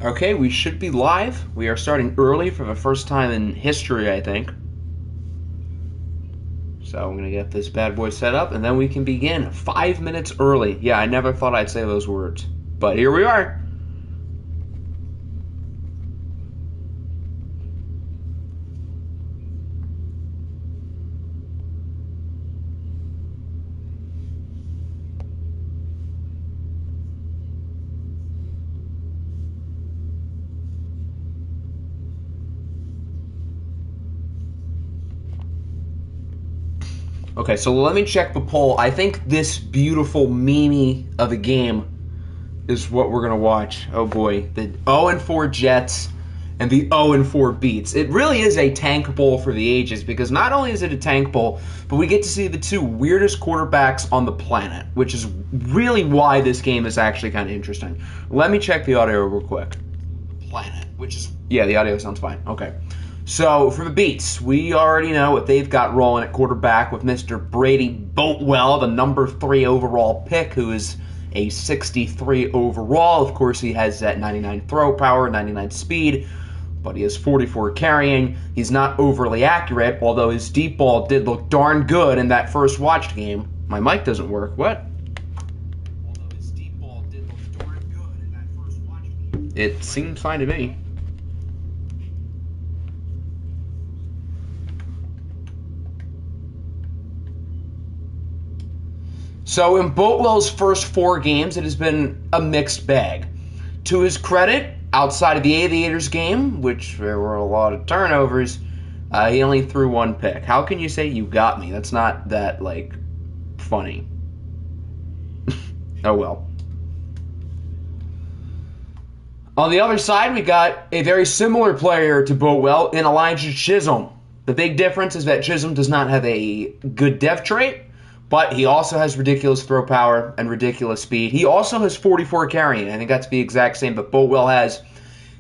Okay, we should be live. We are starting early for the first time in history, I think. So I'm going to get this bad boy set up, and then we can begin 5 minutes early. Yeah, I never thought I'd say those words. But here we are. Okay, so let me check the poll. I think this beautiful meme of a game is what we're going to watch. Oh boy, the 0-4 Jets and the 0-4 Beats. It really is a tank bowl for the ages because not only is it a tank bowl, but we get to see the two weirdest quarterbacks on the planet, which is really why this game is actually kind of interesting. Let me check the audio real quick. Yeah, the audio sounds fine. Okay. So, for the Beats, we already know what they've got rolling at quarterback with Mr. Brady Boatwell, the number 3 overall pick, who is a 63 overall. Of course, he has that 99 throw power, 99 speed, but he has 44 carrying. He's not overly accurate, although his deep ball did look darn good in that first watched game. My mic doesn't work. What? It seems fine to me. So in Boatwell's first 4 games, it has been a mixed bag. To his credit, outside of the Aviators game, which there were a lot of turnovers, he only threw 1 pick. How can you say you got me? That's not that, funny. Oh well. On the other side, we got a very similar player to Boatwell in Elijah Chisholm. The big difference is that Chisholm does not have a good depth trait, but he also has ridiculous throw power and ridiculous speed. He also has 44 carrying. I think that's the exact same that Boatwell has.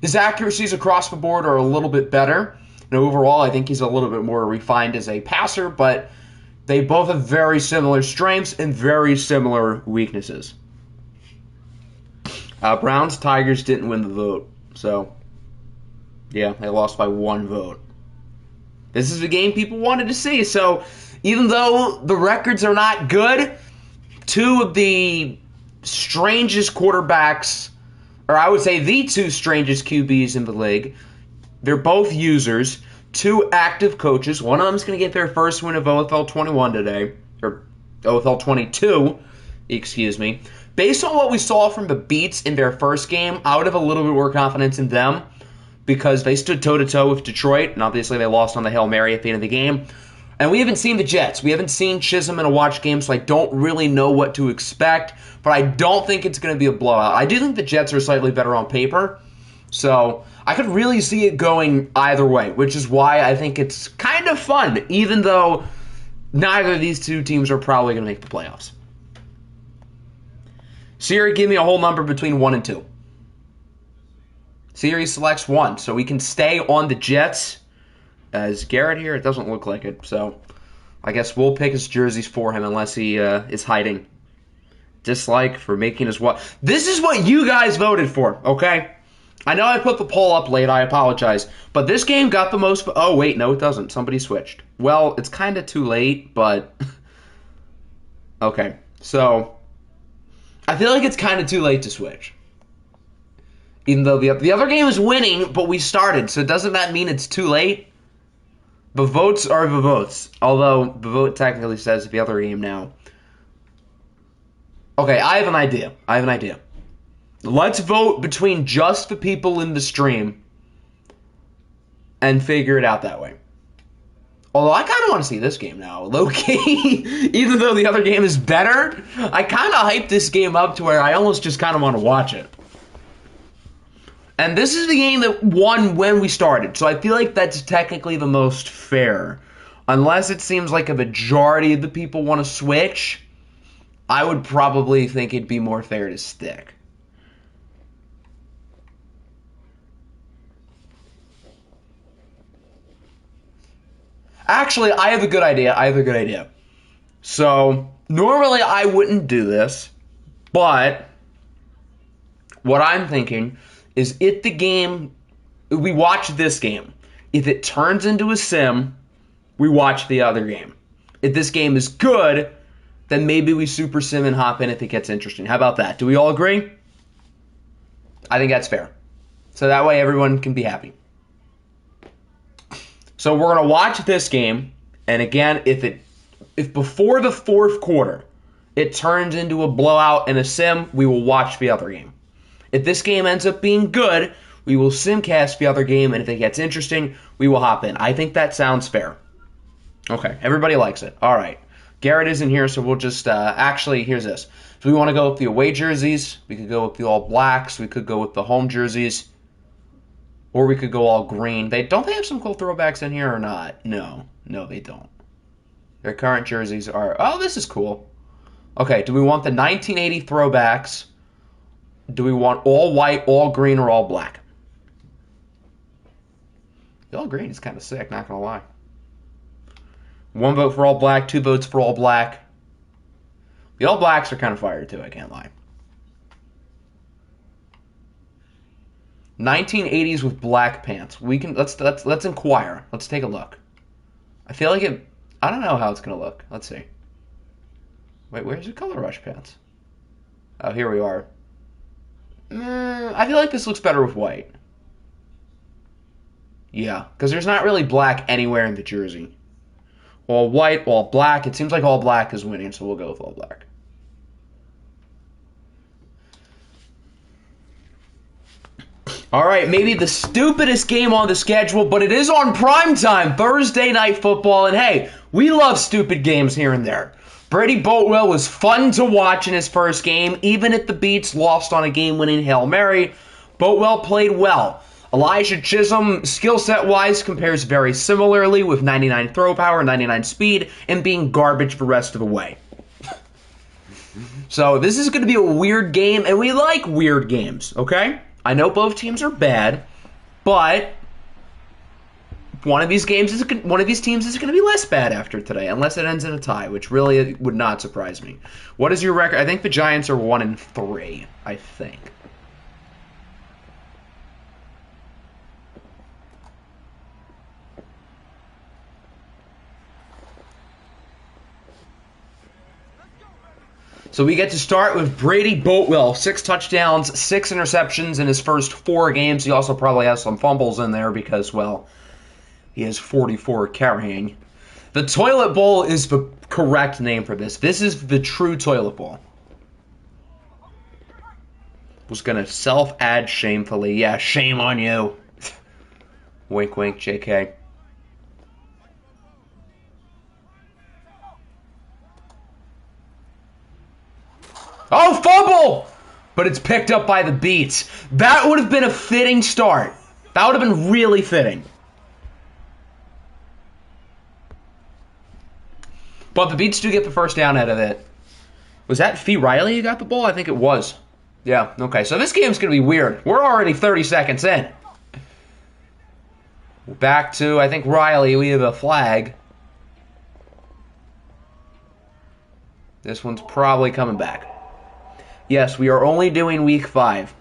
His accuracies across the board are a little bit better. And overall, I think he's a little bit more refined as a passer, but they both have very similar strengths and very similar weaknesses. Browns, Tigers didn't win the vote. So, yeah, they lost by 1 vote. This is a game people wanted to see, so even though the records are not good, 2 of the strangest quarterbacks, or I would say the 2 strangest QBs in the league, they're both users, 2 active coaches. One of them is going to get their first win of OFL 21 today, or OFL 22, excuse me. Based on what we saw from the Beats in their first game, I would have a little bit more confidence in them because they stood toe-to-toe with Detroit, and obviously they lost on the Hail Mary at the end of the game. And we haven't seen the Jets. We haven't seen Chisholm in a watch game, so I don't really know what to expect. But I don't think it's going to be a blowout. I do think the Jets are slightly better on paper. So I could really see it going either way, which is why I think it's kind of fun, even though neither of these 2 teams are probably going to make the playoffs. Siri, give me a whole number between 1 and 2. Siri selects 1, so we can stay on the Jets. Is Garrett here? It doesn't look like it, so I guess we'll pick his jerseys for him unless he is hiding. Dislike for making his what? This is what you guys voted for, okay? I know I put the poll up late, I apologize, but this game got the most... Oh, wait, no, it doesn't. Somebody switched. Well, it's kind of too late, but... Okay, so I feel like it's kind of too late to switch. Even though the other game is winning, but we started, so doesn't that mean it's too late? The votes are the votes, although the vote technically says the other game now. Okay, I have an idea. Let's vote between just the people in the stream and figure it out that way. Although I kind of want to see this game now, low-key. Even though the other game is better, I kind of hyped this game up to where I almost just kind of want to watch it. And this is the game that won when we started, so I feel like that's technically the most fair. Unless it seems like a majority of the people want to switch, I would probably think it'd be more fair to stick. Actually, I have a good idea. So, normally I wouldn't do this, but what I'm thinking is if the game, we watch this game. If it turns into a sim, we watch the other game. If this game is good, then maybe we super sim and hop in if it gets interesting. How about that? Do we all agree? I think that's fair. So that way everyone can be happy. So we're going to watch this game, and again, if before the fourth quarter it turns into a blowout and a sim, we will watch the other game. If this game ends up being good, we will simcast the other game, and if it gets interesting, we will hop in. I think that sounds fair. Okay, everybody likes it. All right. Garrett isn't here, so we'll just, actually, here's this. If we want to go with the away jerseys, we could go with the all blacks, we could go with the home jerseys, or we could go all green. Don't they have some cool throwbacks in here or not? No, they don't. Their current jerseys are, oh, this is cool. Okay, do we want the 1980 throwbacks? Do we want all white, all green, or all black? The all green is kind of sick, not going to lie. 1 vote for all black, 2 votes for all black. The all blacks are kind of fire too, I can't lie. 1980s with black pants. We can let's inquire. Let's take a look. I feel like I don't know how it's gonna look. Let's see. Wait, where's the Color Rush pants? Oh, here we are. I feel like this looks better with white. Yeah, because there's not really black anywhere in the jersey. All white, all black. It seems like all black is winning, so we'll go with all black. All right, maybe the stupidest game on the schedule, but it is on primetime, Thursday Night Football, and hey, we love stupid games here and there. Brady Boatwell was fun to watch in his first game, even if the Beats lost on a game-winning Hail Mary. Boatwell played well. Elijah Chisholm, skill set-wise, compares very similarly with 99 throw power, 99 speed, and being garbage the rest of the way. So this is going to be a weird game, and we like weird games, okay? I know both teams are bad, but one of these teams is going to be less bad after today, unless it ends in a tie, which really would not surprise me. What is your record? I think the Giants are 1-3, I think. So we get to start with Brady Boatwell. 6 touchdowns, 6 interceptions in his first 4 games. He also probably has some fumbles in there because, well, he has 44 carrying. The toilet bowl is the correct name for this. This is the true toilet bowl. Was going to self-add shamefully. Yeah, shame on you. Wink, wink, JK. Oh, fumble! But it's picked up by the Beats. That would have been a fitting start. That would have been really fitting. But the Beats do get the first down out of it. Was that Fee Riley who got the ball? I think it was. Yeah, okay. So this game's going to be weird. We're already 30 seconds in. Back to, I think, Riley. We have a flag. This one's probably coming back. Yes, we are only doing week 5.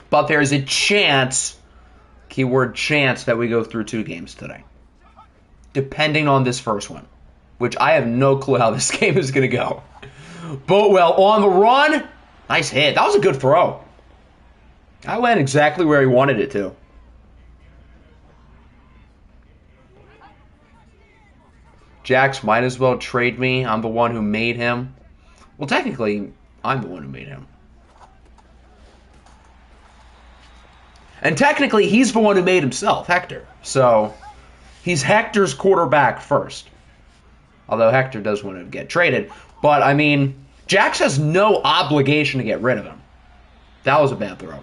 But there's a chance, keyword chance, that we go through 2 games today. Depending on this first one. Which I have no clue how this game is going to go. Boatwell on the run. Nice hit. That was a good throw. I went exactly where he wanted it to. Jax might as well trade me. I'm the one who made him. Well, technically, I'm the one who made him. And technically, he's the one who made himself, Hector. So, he's Hector's quarterback first. Although Hector does want to get traded. But, I mean, Jax has no obligation to get rid of him. That was a bad throw.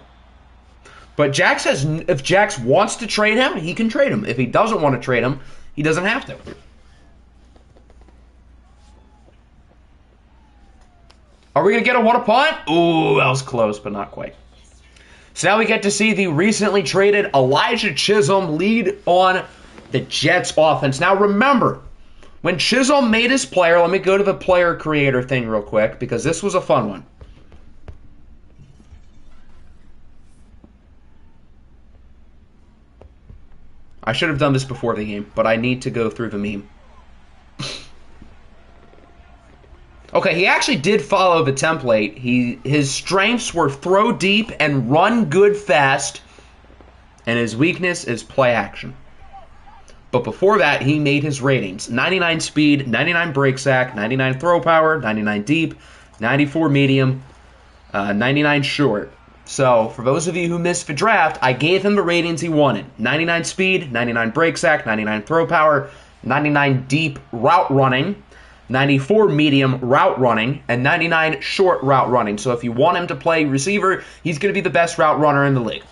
But Jax has, if Jax wants to trade him, he can trade him. If he doesn't want to trade him, he doesn't have to. Are we going to get a punt? Ooh, that was close, but not quite. So now we get to see the recently traded Elijah Chisholm lead on the Jets offense. Now remember, when Chisholm made his player, let me go to the player creator thing real quick, because this was a fun one. I should have done this before the game, but I need to go through the meme. Okay, he actually did follow the template. His strengths were throw deep and run good fast, and his weakness is play action. But before that, he made his ratings. 99 speed, 99 break sack, 99 throw power, 99 deep, 94 medium, 99 short. So, for those of you who missed the draft, I gave him the ratings he wanted. 99 speed, 99 break sack, 99 throw power, 99 deep route running, 94 medium route running, and 99 short route running. So if you want him to play receiver, he's going to be the best route runner in the league.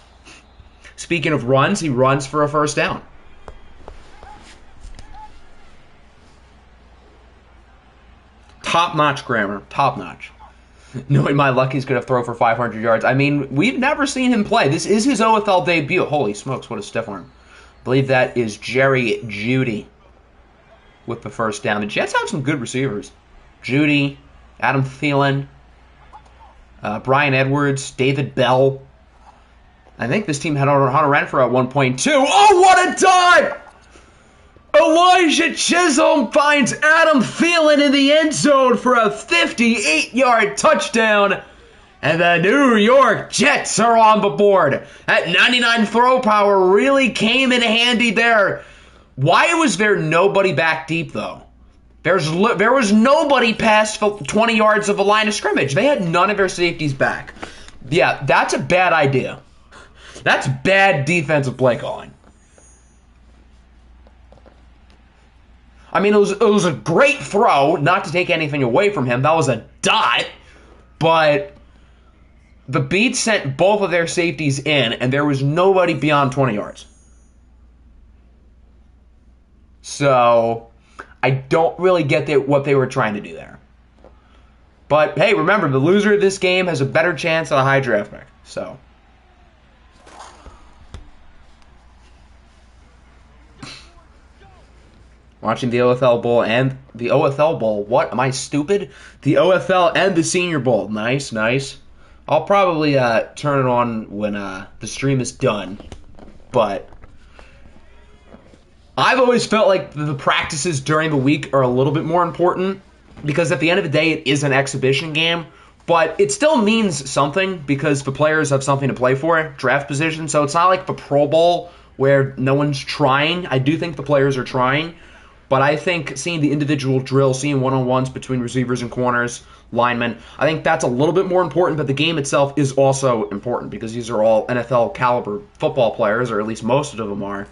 Speaking of runs, he runs for a first down. Top-notch grammar. Top-notch. Knowing my luck, he's going to throw for 500 yards. I mean, we've never seen him play. This is his OFL debut. Holy smokes, what a stiff arm. I believe that is Jerry Jeudy with the first down. The Jets have some good receivers. Jeudy, Adam Thielen, Brian Edwards, David Bell. I think this team had Hunter Renfrow at one point, too. Oh, what a dive! Elijah Chisholm finds Adam Thielen in the end zone for a 58-yard touchdown. And the New York Jets are on the board. That 99 throw power really came in handy there. Why was there nobody back deep, though? There was nobody past 20 yards of the line of scrimmage. They had none of their safeties back. Yeah, that's a bad idea. That's bad defensive play calling. I mean, it was a great throw, not to take anything away from him. That was a dot, but the Beats sent both of their safeties in, and there was nobody beyond 20 yards. So, I don't really get what they were trying to do there. But, hey, remember, the loser of this game has a better chance at a high draft pick. So, watching the OFL Bowl and the OFL Bowl. What? Am I stupid? The OFL and the Senior Bowl. Nice, nice. I'll probably turn it on when the stream is done. But I've always felt like the practices during the week are a little bit more important because at the end of the day, it is an exhibition game. But it still means something because the players have something to play for, draft position. So it's not like the Pro Bowl where no one's trying. I do think the players are trying. But I think seeing the individual drill, seeing one-on-ones between receivers and corners, linemen, I think that's a little bit more important, but the game itself is also important because these are all NFL caliber football players, or at least most of them are.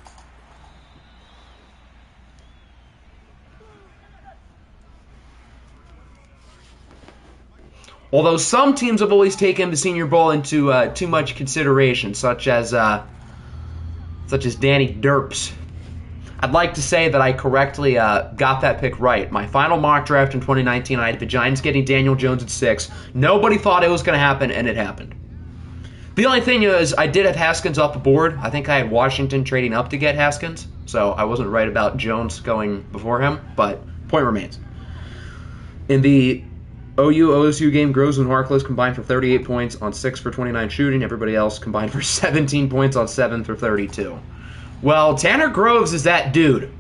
Although some teams have always taken the Senior Bowl into too much consideration, such as Danny Derps. I'd like to say that I correctly got that pick right. My final mock draft in 2019, I had the Giants getting Daniel Jones at 6. Nobody thought it was going to happen, and it happened. The only thing is I did have Haskins off the board. I think I had Washington trading up to get Haskins, so I wasn't right about Jones going before him, but point remains. In the OU-OSU game, Groves and Harkless combined for 38 points on 6 for 29 shooting. Everybody else combined for 17 points on 7 for 32. Well, Tanner Groves is that dude.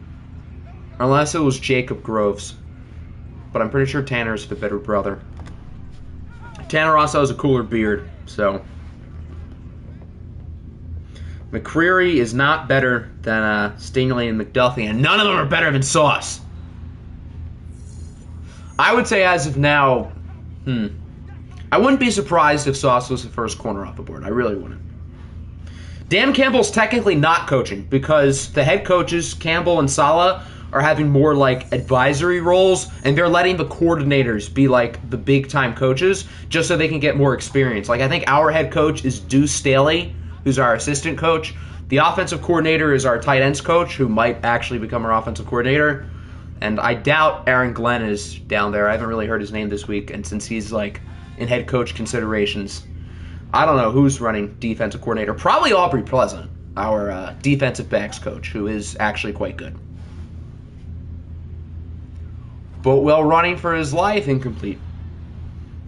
Unless it was Jacob Groves. But I'm pretty sure Tanner's the better brother. Tanner also has a cooler beard, so. McCreary is not better than Stingley and McDuffie, and none of them are better than Sauce. I would say as of now, I wouldn't be surprised if Sauce was the first corner off the board. I really wouldn't. Dan Campbell's technically not coaching because the head coaches, Campbell and Saleh, are having more like advisory roles, and they're letting the coordinators be like the big-time coaches just so they can get more experience. Like I think our head coach is Deuce Staley, who's our assistant coach. The offensive coordinator is our tight ends coach, who might actually become our offensive coordinator. And I doubt Aaron Glenn is down there. I haven't really heard his name this week, and since he's like in head coach considerations, I don't know who's running defensive coordinator. Probably Aubrey Pleasant, our defensive backs coach, who is actually quite good. But while running for his life, incomplete.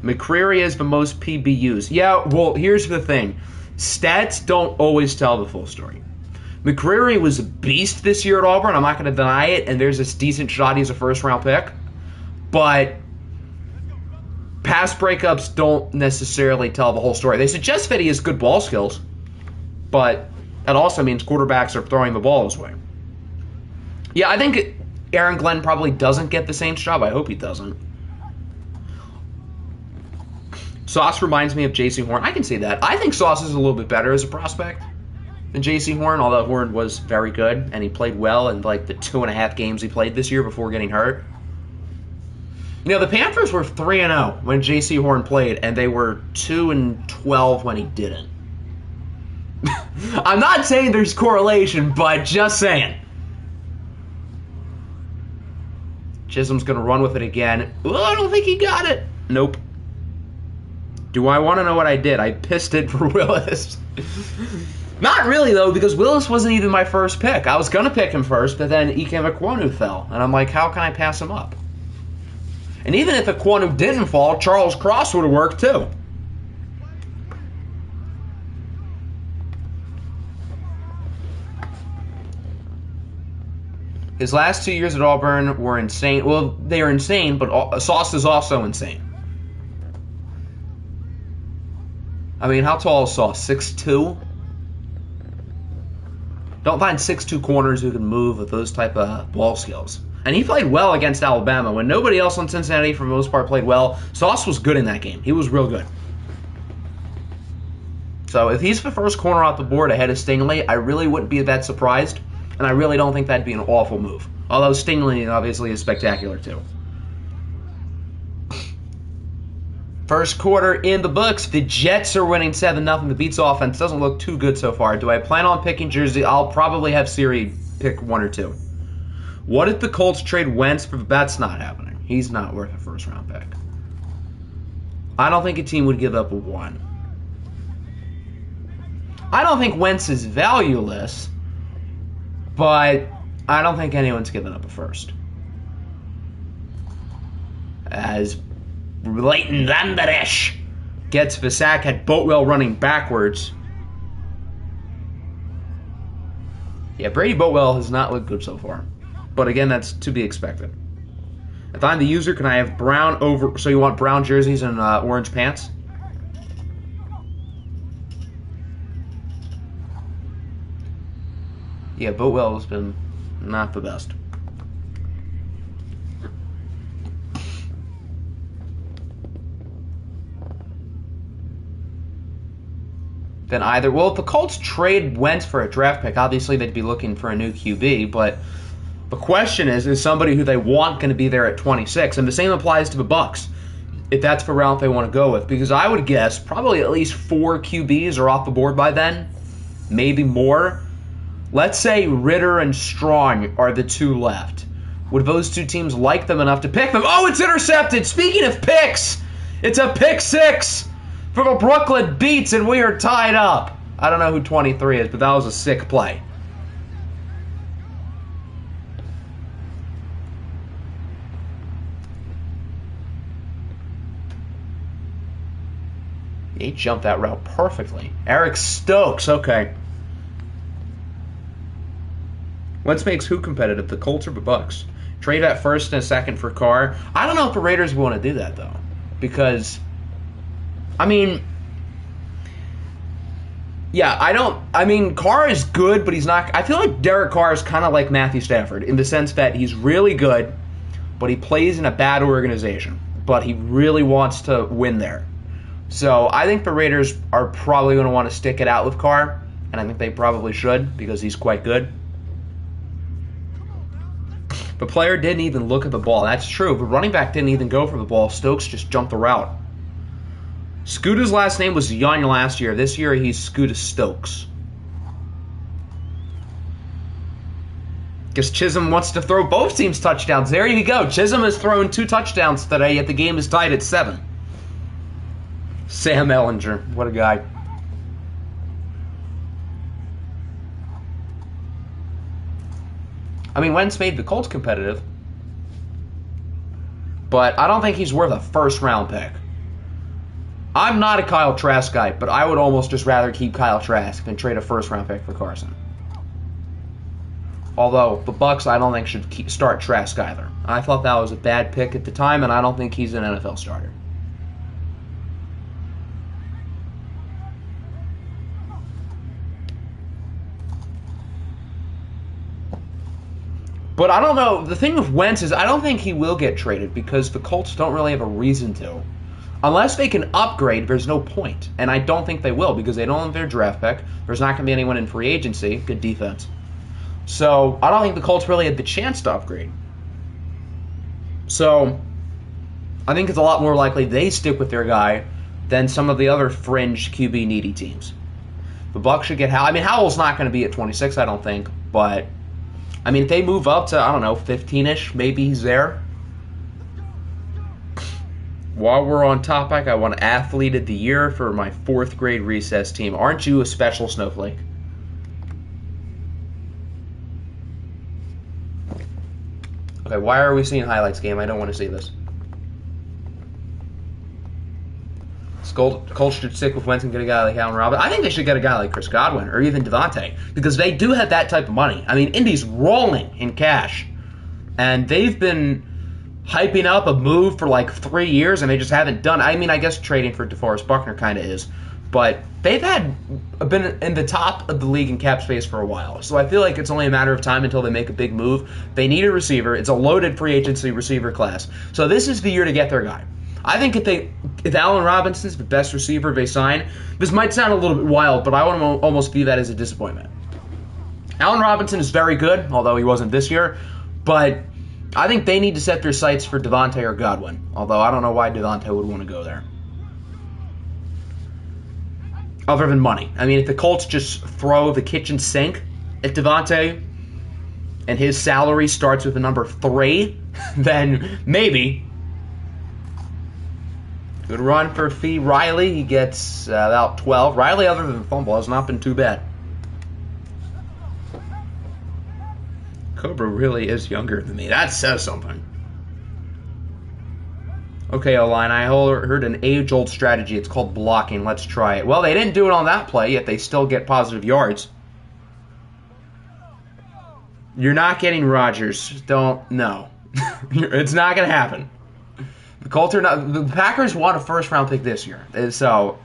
McCreary has the most PBUs. Yeah, well, here's the thing. Stats don't always tell the full story. McCreary was a beast this year at Auburn. I'm not going to deny it, and there's this decent shot he's a first-round pick. But pass breakups don't necessarily tell the whole story. They suggest that he has good ball skills, but that also means quarterbacks are throwing the ball his way. Yeah, I think Aaron Glenn probably doesn't get the Saints job. I hope he doesn't. Sauce reminds me of J.C. Horn. I can see that. I think Sauce is a little bit better as a prospect than J.C. Horn, although Horn was very good, and he played well in like the 2.5 games he played this year before getting hurt. You know, the Panthers were 3-0 when J.C. Horn played, and they were 2-12 when he didn't. I'm not saying there's correlation, but just saying. Chisholm's going to run with it again. Oh, I don't think he got it. Nope. Do I want to know what I did? I pissed it for Willis. Not really, though, because Willis wasn't even my first pick. I was going to pick him first, but then Ike Ekwonu fell. And I'm like, how can I pass him up? And even if Ekwonu didn't fall, Charles Cross would have worked, too. His last 2 years at Auburn were insane. Well, they are insane, but Sauce is also insane. I mean, how tall is Sauce? 6'2"? Don't find 6'2" corners who can move with those type of ball skills. And he played well against Alabama. When nobody else on Cincinnati, for the most part, played well, Sauce was good in that game. He was real good. So if he's the first corner off the board ahead of Stingley, I really wouldn't be that surprised. And I really don't think that'd be an awful move. Although Stingley obviously is spectacular too. First quarter in the books. The Jets are winning 7-0. The Beats offense doesn't look too good so far. Do I plan on picking Jersey? I'll probably have Siri pick one or two. What if the Colts trade Wentz? That's not happening. He's not worth a first-round pick. I don't think a team would give up a 1. I don't think Wentz is valueless, but I don't think anyone's giving up a first. As Leighton Vander Esch gets the sack, had Boatwell running backwards. Yeah, Brady Boatwell has not looked good so far. But again, that's to be expected. If I'm the user, can I have brown over... So you want brown jerseys and orange pants? Yeah, Boatwell has been not the best. Then either... Well, if the Colts trade Wentz for a draft pick, obviously they'd be looking for a new QB, but the question is somebody who they want going to be there at 26? And the same applies to the Bucs, if that's the route they want to go with. Because I would guess probably at least 4 QBs are off the board by then, maybe more. Let's say Ritter and Strong are the 2 left. Would those 2 teams like them enough to pick them? Oh, it's intercepted! Speaking of picks, it's a pick 6 for the Brooklyn Beats, and we are tied up. I don't know who 23 is, but that was a sick play. He jumped that route perfectly. Eric Stokes, okay. Wentz makes who competitive, the Colts or the Bucs? Trade at first and a second for Carr. I don't know if the Raiders want to do that, though. Because, I mean, yeah, Carr is good, but he's not... I feel like Derek Carr is kind of like Matthew Stafford in the sense that he's really good, but he plays in a bad organization. But he really wants to win there. So I think the Raiders are probably going to want to stick it out with Carr, and I think they probably should because he's quite good. The player didn't even look at the ball. That's true. The running back didn't even go for the ball. Stokes just jumped the route. Scooter's last name was Young last year. This year he's Scooter Stokes. Guess Chisholm wants to throw both teams touchdowns. There you go. Chisholm has thrown 2 touchdowns today, yet the game is tied at 7. Sam Ellinger. What a guy. I mean, Wentz made the Colts competitive, but I don't think he's worth a first-round pick. I'm not a Kyle Trask guy, but I would almost just rather keep Kyle Trask than trade a first-round pick for Carson. Although the Bucks, I don't think should start Trask either. I thought that was a bad pick at the time, and I don't think he's an NFL starter. But I don't know. The thing with Wentz is I don't think he will get traded because the Colts don't really have a reason to. Unless they can upgrade, there's no point. And I don't think they will because they don't have their draft pick. There's not going to be anyone in free agency. Good defense. So I don't think the Colts really had the chance to upgrade. So I think it's a lot more likely they stick with their guy than some of the other fringe QB needy teams. The Bucs should get Howell. I mean, Howell's not going to be at 26, I don't think. But, I mean, if they move up to, I don't know, 15-ish, maybe he's there. While we're on topic, I won Athlete of the Year for my 4th grade recess team. Aren't you a special snowflake? Okay, why are we seeing highlights game? I don't want to see this. Colts should stick with Wentz and get a guy like Allen Robinson. I think they should get a guy like Chris Godwin or even Devontae because they do have that type of money. I mean, Indy's rolling in cash, and they've been hyping up a move for like 3 years, and they just haven't done. I mean, I guess trading for DeForest Buckner kind of is, but they've been in the top of the league in cap space for a while. So I feel like it's only a matter of time until they make a big move. They need a receiver. It's a loaded free agency receiver class. So this is the year to get their guy. I think if Allen Robinson's the best receiver they sign, this might sound a little bit wild, but I want to almost view that as a disappointment. Allen Robinson is very good, although he wasn't this year, but I think they need to set their sights for Devontae or Godwin, although I don't know why Devontae would want to go there. Other than money. I mean, if the Colts just throw the kitchen sink at Devontae and his salary starts with the number 3, then maybe. Good run for Fee Riley. He gets about 12. Riley, other than fumble, has not been too bad. Cobra really is younger than me. That says something. Okay, O-line, I heard an age-old strategy. It's called blocking. Let's try it. Well, they didn't do it on that play, yet they still get positive yards. You're not getting Rodgers. Don't. No. It's not going to happen. The Colts are not. The Packers want a first-round pick this year. So,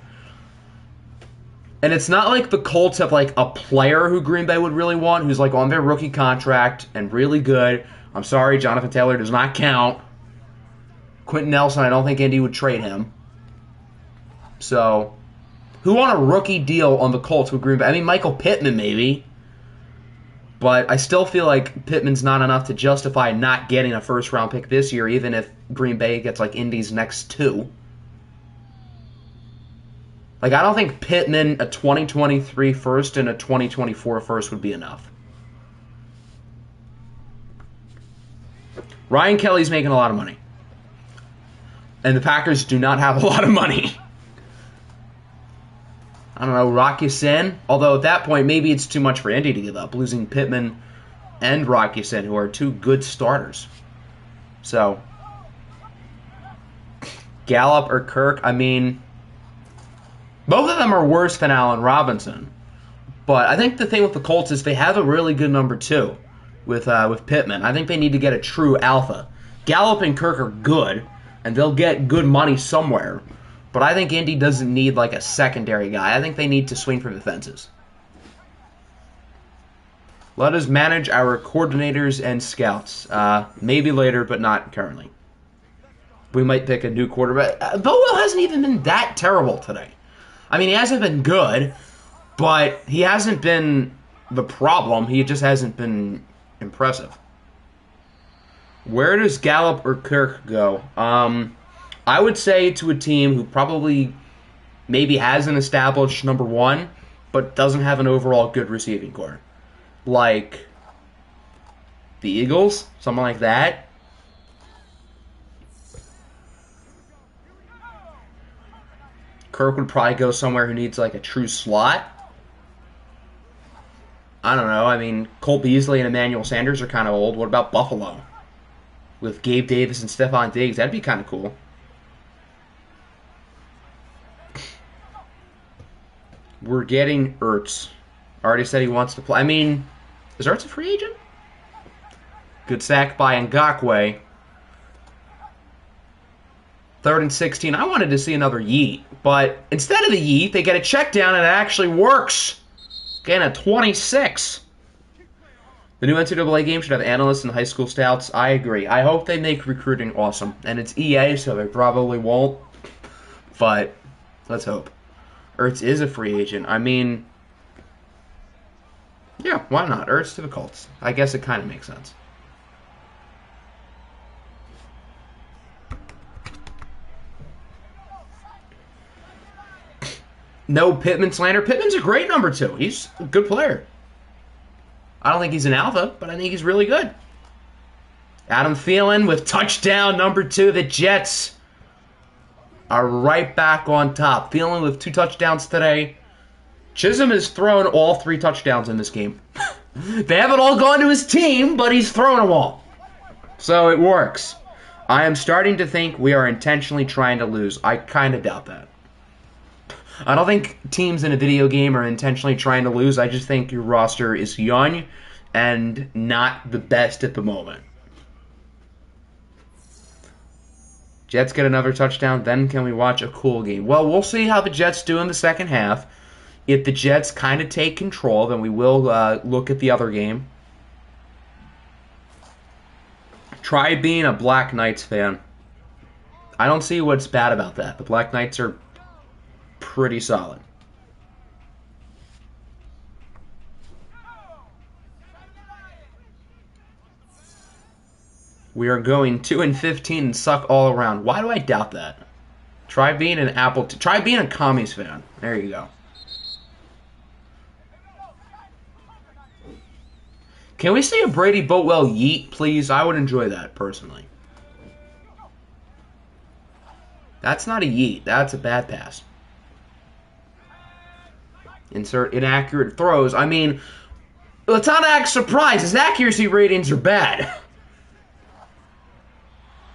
and it's not like the Colts have like a player who Green Bay would really want, who's like on their rookie contract and really good. I'm sorry, Jonathan Taylor does not count. Quentin Nelson, I don't think Indy would trade him. So, who on a rookie deal on the Colts with Green Bay? I mean, Michael Pittman maybe. But I still feel like Pittman's not enough to justify not getting a first-round pick this year, even if Green Bay gets like Indy's next 2. Like, I don't think Pittman, a 2023 first and a 2024 first would be enough. Ryan Kelly's making a lot of money. And the Packers do not have a lot of money. I don't know, Rocky Sin. Although at that point, maybe it's too much for Indy to give up, losing Pittman and Rocky Sin, who are 2 good starters. So, Gallup or Kirk, I mean, both of them are worse than Allen Robinson. But I think the thing with the Colts is they have a really good number 2 with Pittman. I think they need to get a true alpha. Gallup and Kirk are good, and they'll get good money somewhere. But I think Indy doesn't need like a secondary guy. I think they need to swing for the fences. Let us manage our coordinators and scouts. Maybe later, but not currently. We might pick a new quarterback. Bowell hasn't even been that terrible today. I mean, he hasn't been good, but he hasn't been the problem. He just hasn't been impressive. Where does Gallup or Kirk go? I would say to a team who probably maybe has an established number 1, but doesn't have an overall good receiving core. Like the Eagles, something like that. Kirk would probably go somewhere who needs like a true slot. I don't know. I mean, Cole Beasley and Emmanuel Sanders are kind of old. What about Buffalo? With Gabe Davis and Stephon Diggs, that'd be kind of cool. We're getting Ertz. Already said he wants to play. I mean, is Ertz a free agent? Good sack by Ngakoue. 3rd and 16. I wanted to see another yeet, but instead of the yeet, they get a check down and it actually works. Again, at 26. The new NCAA game should have analysts and high school scouts. I agree. I hope they make recruiting awesome. And it's EA, so they probably won't. But let's hope. Ertz is a free agent. I mean, yeah, why not? Ertz to the Colts. I guess it kind of makes sense. No Pittman slander. Pittman's a great number 2. He's a good player. I don't think he's an alpha, but I think he's really good. Adam Thielen with touchdown number 2. The Jets are right back on top. Thielen with 2 touchdowns today. Chisholm has thrown all 3 touchdowns in this game. They haven't all gone to his team, but he's thrown them all. So it works. I am starting to think we are intentionally trying to lose. I kind of doubt that. I don't think teams in a video game are intentionally trying to lose. I just think your roster is young and not the best at the moment. Jets get another touchdown. Then can we watch a cool game? Well, we'll see how the Jets do in the second half. If the Jets kind of take control, then we will look at the other game. Try being a Black Knights fan. I don't see what's bad about that. The Black Knights are pretty solid. We are going 2-15 and suck all around. Why do I doubt that? Try being an try being a Commies fan. There you go. Can we see a Brady Boatwell yeet, please? I would enjoy that personally. That's not a yeet. That's a bad pass. Insert inaccurate throws. I mean, let's not act surprised. His accuracy ratings are bad.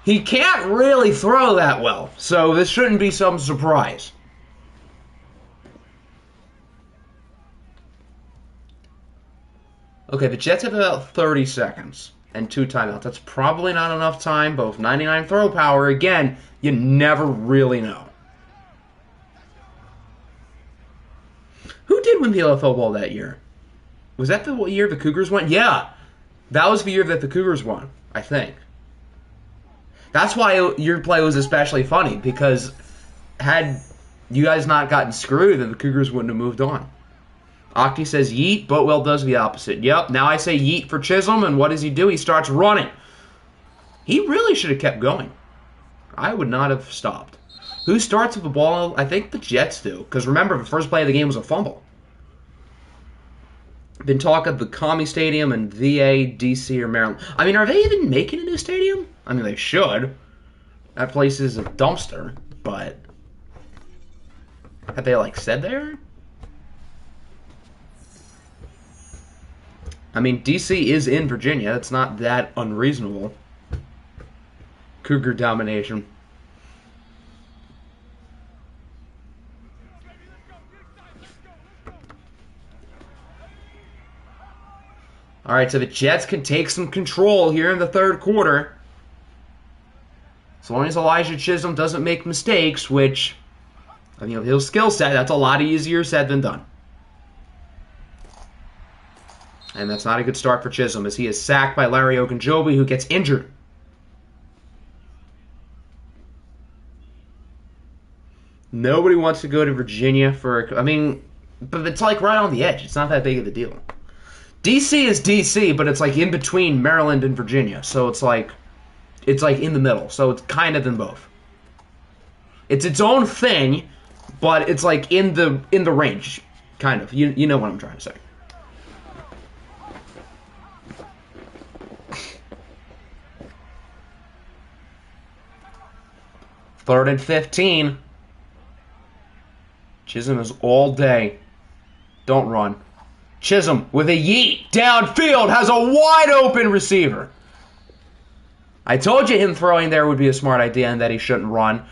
He can't really throw that well, so this shouldn't be some surprise. Okay, the Jets have about 30 seconds and 2 timeouts. That's probably not enough time, but with 99 throw power, again, you never really know. Who did win the OFL Bowl that year? Was that the year the Cougars won? Yeah, that was the year that the Cougars won, I think. That's why your play was especially funny, because had you guys not gotten screwed, then the Cougars wouldn't have moved on. Octi says yeet, Boatwell does the opposite. Yep, now I say yeet for Chisholm, and what does he do? He starts running. He really should have kept going. I would not have stopped. Who starts with the ball? I think the Jets do. Because remember, the first play of the game was a fumble. Been talk of the Commie Stadium and VA, DC, or Maryland. I mean, are they even making a new stadium? I mean, they should. That place is a dumpster, but have they, like, said there? I mean, DC is in Virginia. It's not that unreasonable. Cougar domination. All right, so the Jets can take some control here in the third quarter. As long as Elijah Chisholm doesn't make mistakes, which, I mean, his skill set, that's a lot easier said than done. And that's not a good start for Chisholm, as he is sacked by Larry Ogunjobi, who gets injured. Nobody wants to go to Virginia for, I mean, but it's like right on the edge. It's not that big of a deal. DC is DC, but it's like in between Maryland and Virginia. So it's like in the middle. So it's kind of in both. It's its own thing, but it's like in the range, kind of. You know what I'm trying to say. Third and 15. Chisholm is all day. Don't run. Chisholm with a yeet downfield has a wide open receiver. I told you him throwing there would be a smart idea and that he shouldn't run.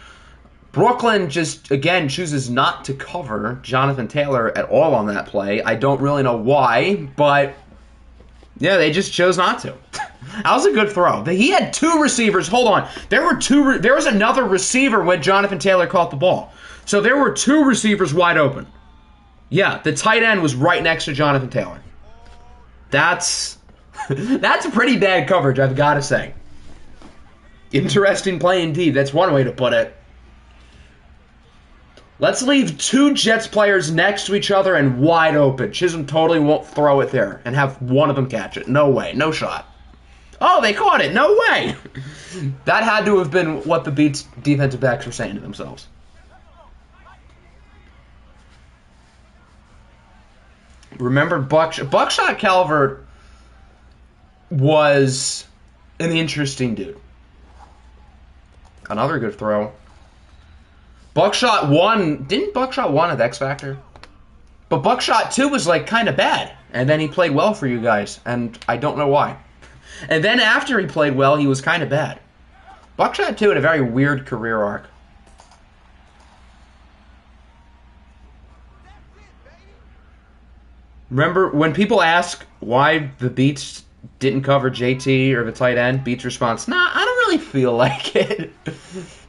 Brooklyn just, again, chooses not to cover Jonathan Taylor at all on that play. I don't really know why, but Yeah, they just chose not to. That was a good throw. He had two receivers. Hold on. There was another receiver when Jonathan Taylor caught the ball. So there were two receivers wide open. Yeah, the tight end was right next to Jonathan Taylor. That's a pretty bad coverage, I've got to say. Interesting play indeed. That's one way to put it. Let's leave two Jets players next to each other and wide open. Chisholm totally won't throw it there and have one of them catch it. No way. No shot. Oh, they caught it. No way. That had to have been what the Beats defensive backs were saying to themselves. Remember, Buckshot Calvert was an interesting dude. Another good throw. Buckshot 1, didn't Buckshot 1 at X Factor? But Buckshot 2 was like kind of bad. And then he played well for you guys. And I don't know why. And then after he played well, he was kind of bad. Buckshot 2 had a very weird career arc. Remember, when people ask why the Beats didn't cover JT or the tight end, Beats' response, nah, I don't really feel like it.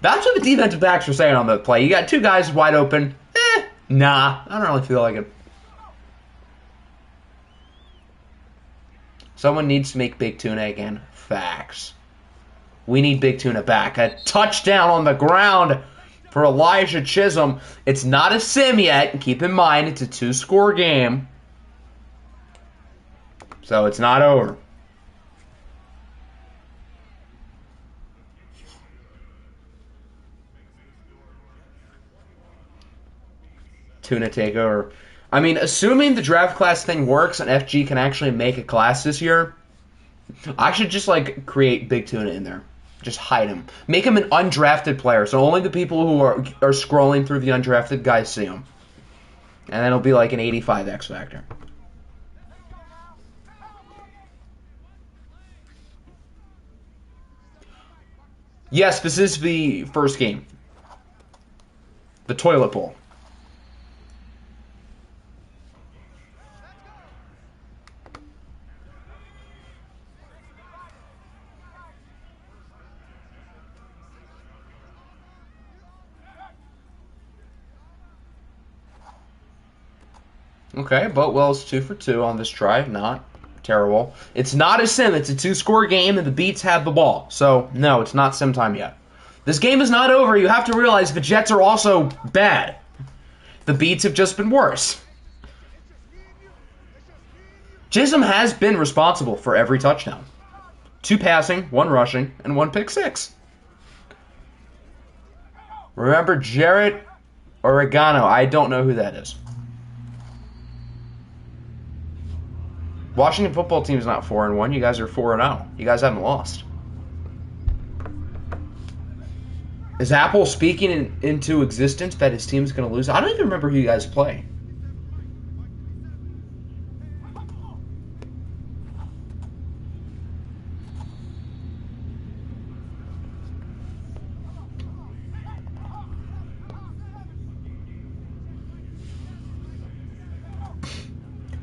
That's what the defensive backs were saying on the play. You got two guys wide open. Nah, I don't really feel like it. Someone needs to make Big Tuna again. Facts. We need Big Tuna back. A touchdown on the ground for Elijah Chisholm. It's not a sim yet. Keep in mind, it's a 2-score game. So it's not over. Tuna takeover. I mean, assuming the draft class thing works and FG can actually make a class this year, I should just, like, create Big Tuna in there. Just hide him. Make him an undrafted player, so only the people who are scrolling through the undrafted guys see him. And then it'll be like an 85 X Factor. Yes, this is the first game. The toilet bowl. Okay, Boatwell's 2 for 2 on this drive. Not terrible. It's not a sim. It's a 2-score game, and the Beats have the ball. So, no, it's not sim time yet. This game is not over. You have to realize the Jets are also bad. The Beats have just been worse. Chisholm has been responsible for every touchdown. 2 passing, 1 rushing, and 1 pick six. Remember Jarrett Oregano. I don't know who that is. Washington football team is not 4-1. You guys are 4-0. You guys haven't lost. Is Apple speaking into existence that his team's going to lose? I don't even remember who you guys play.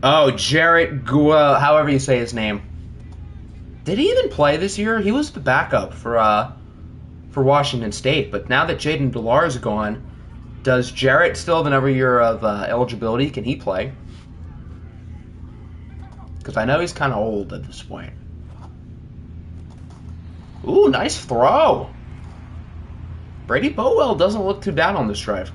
Oh, Jarrett Gua, however you say his name. Did he even play this year? He was the backup for Washington State, but now that Jaden Dellar is gone, does Jarrett still have another year of eligibility? Can he play? Because I know he's kind of old at this point. Ooh, nice throw. Brady Boatwell doesn't look too bad on this drive.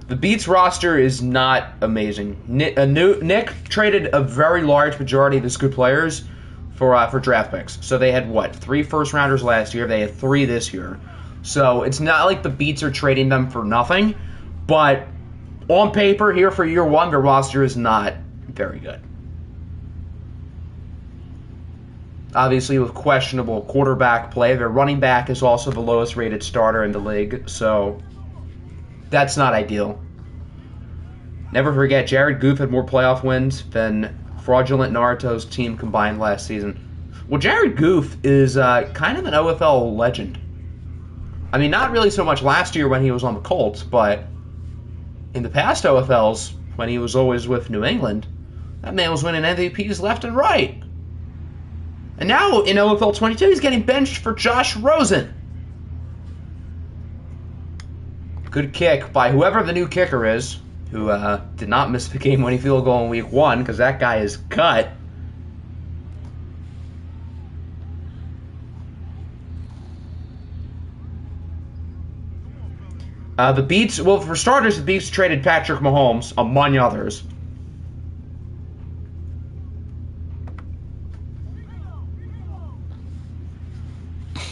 The Beats roster is not amazing. Nick traded a very large majority of his good players for draft picks. So they had, what, 3 first-rounders last year. They had 3 this year. So it's not like the Beats are trading them for nothing. But on paper, here for year 1, their roster is not very good. Obviously, with questionable quarterback play, their running back is also the lowest-rated starter in the league. So that's not ideal. Never forget, Jared Goff had more playoff wins than fraudulent Naruto's team combined last season. Well, Jared Goff is kind of an OFL legend. I mean, not really so much last year when he was on the Colts, but in the past OFLs, when he was always with New England, That man was winning MVPs left and right. And now in OFL 22, he's getting benched for Josh Rosen. Good kick by whoever the new kicker is, who did not miss the game-winning field goal in week 1, because that guy is cut. The Beats, well, for starters, the Beats traded Patrick Mahomes, among others.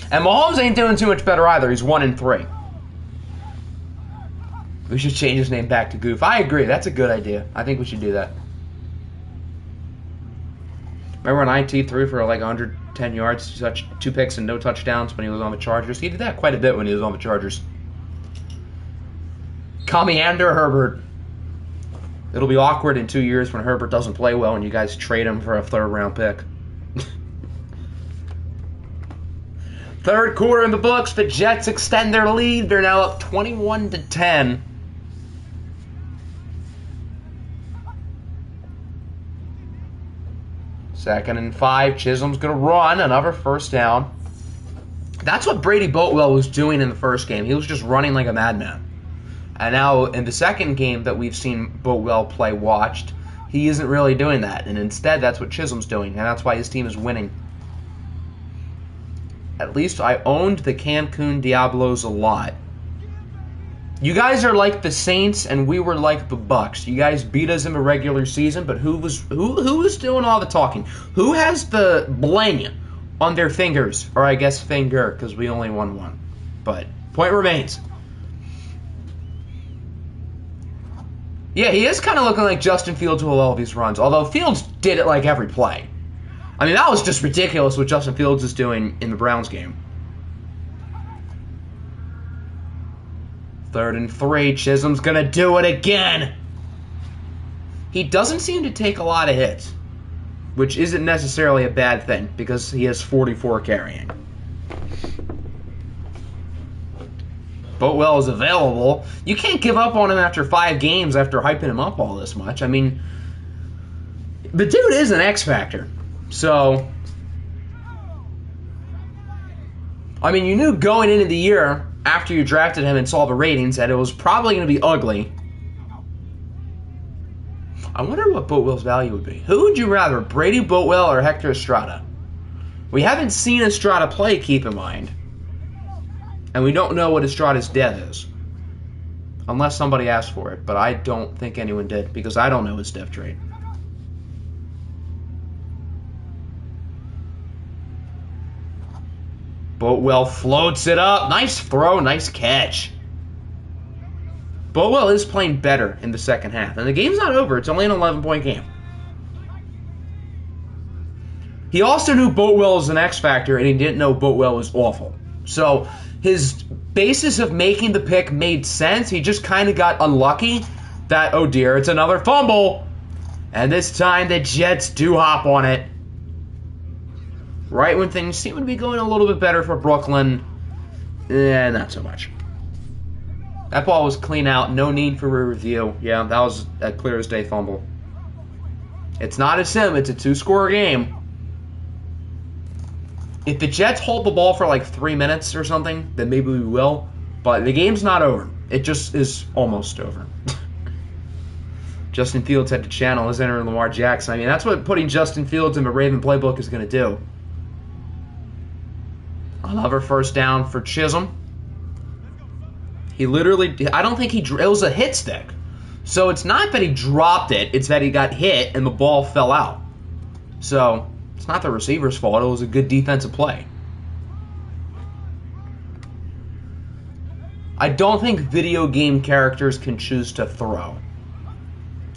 And Mahomes ain't doing too much better either. He's 1-3. We should change his name back to Goof. I agree. That's a good idea. I think we should do that. Remember when IT threw for like 110 yards, 2 picks and no touchdowns when he was on the Chargers? He did that quite a bit when he was on the Chargers. Commander Herbert. It'll be awkward in 2 years when Herbert doesn't play well and you guys trade him for a 3rd-round pick. Third quarter in the books. The Jets extend their lead. They're now up 21-10. Second and 5. Chisholm's going to run. Another first down. That's what Brady Boatwell was doing in the first game. He was just running like a madman. And now in the second game that we've seen Boatwell play watched, he isn't really doing that. And instead, that's what Chisholm's doing. And that's why his team is winning. At least I owned the Cancun Diablos a lot. You guys are like the Saints, and we were like the Bucks. You guys beat us in the regular season, but who was doing all the talking? Who has the bling on their fingers? Or I guess finger, because we only won 1. But point remains. Yeah, he is kind of looking like Justin Fields with all of these runs, although Fields did it like every play. I mean, that was just ridiculous what Justin Fields is doing in the Browns game. 3rd and 3. Chisholm's going to do it again. He doesn't seem to take a lot of hits, which isn't necessarily a bad thing because he has 44 carrying. Boatwell is available. You can't give up on him after 5 games after hyping him up all this much. I mean, the dude is an X factor. So, I mean, you knew going into the year, after you drafted him and saw the ratings, that it was probably going to be ugly. I wonder what Boatwell's value would be. Who would you rather, Brady Boatwell or Hector Estrada? We haven't seen Estrada play, keep in mind. And we don't know what Estrada's dev is. Unless somebody asked for it, but I don't think anyone did, because I don't know his dev trait. Boatwell floats it up. Nice throw, nice catch. Boatwell is playing better in the second half. And the game's not over. It's only an 11-point game. He also knew Boatwell was an X factor, and he didn't know Boatwell was awful. So his basis of making the pick made sense. He just kind of got unlucky that, oh dear, it's another fumble. And this time the Jets do hop on it. Right when things seem to be going a little bit better for Brooklyn, not so much. That ball was clean out, no need for a review. Yeah, that was a clear as day fumble. It's not a sim, it's a 2-score game. If the Jets hold the ball for like 3 minutes or something, then maybe we will. But the game's not over. It just is almost over. Justin Fields had to channel his inner Lamar Jackson. I mean, that's what putting Justin Fields in the Raven playbook is going to do. Another first down for Chisholm. He literally, I don't think it was a hit stick. So it's not that he dropped it, it's that he got hit and the ball fell out. So it's not the receiver's fault, it was a good defensive play. I don't think video game characters can choose to throw.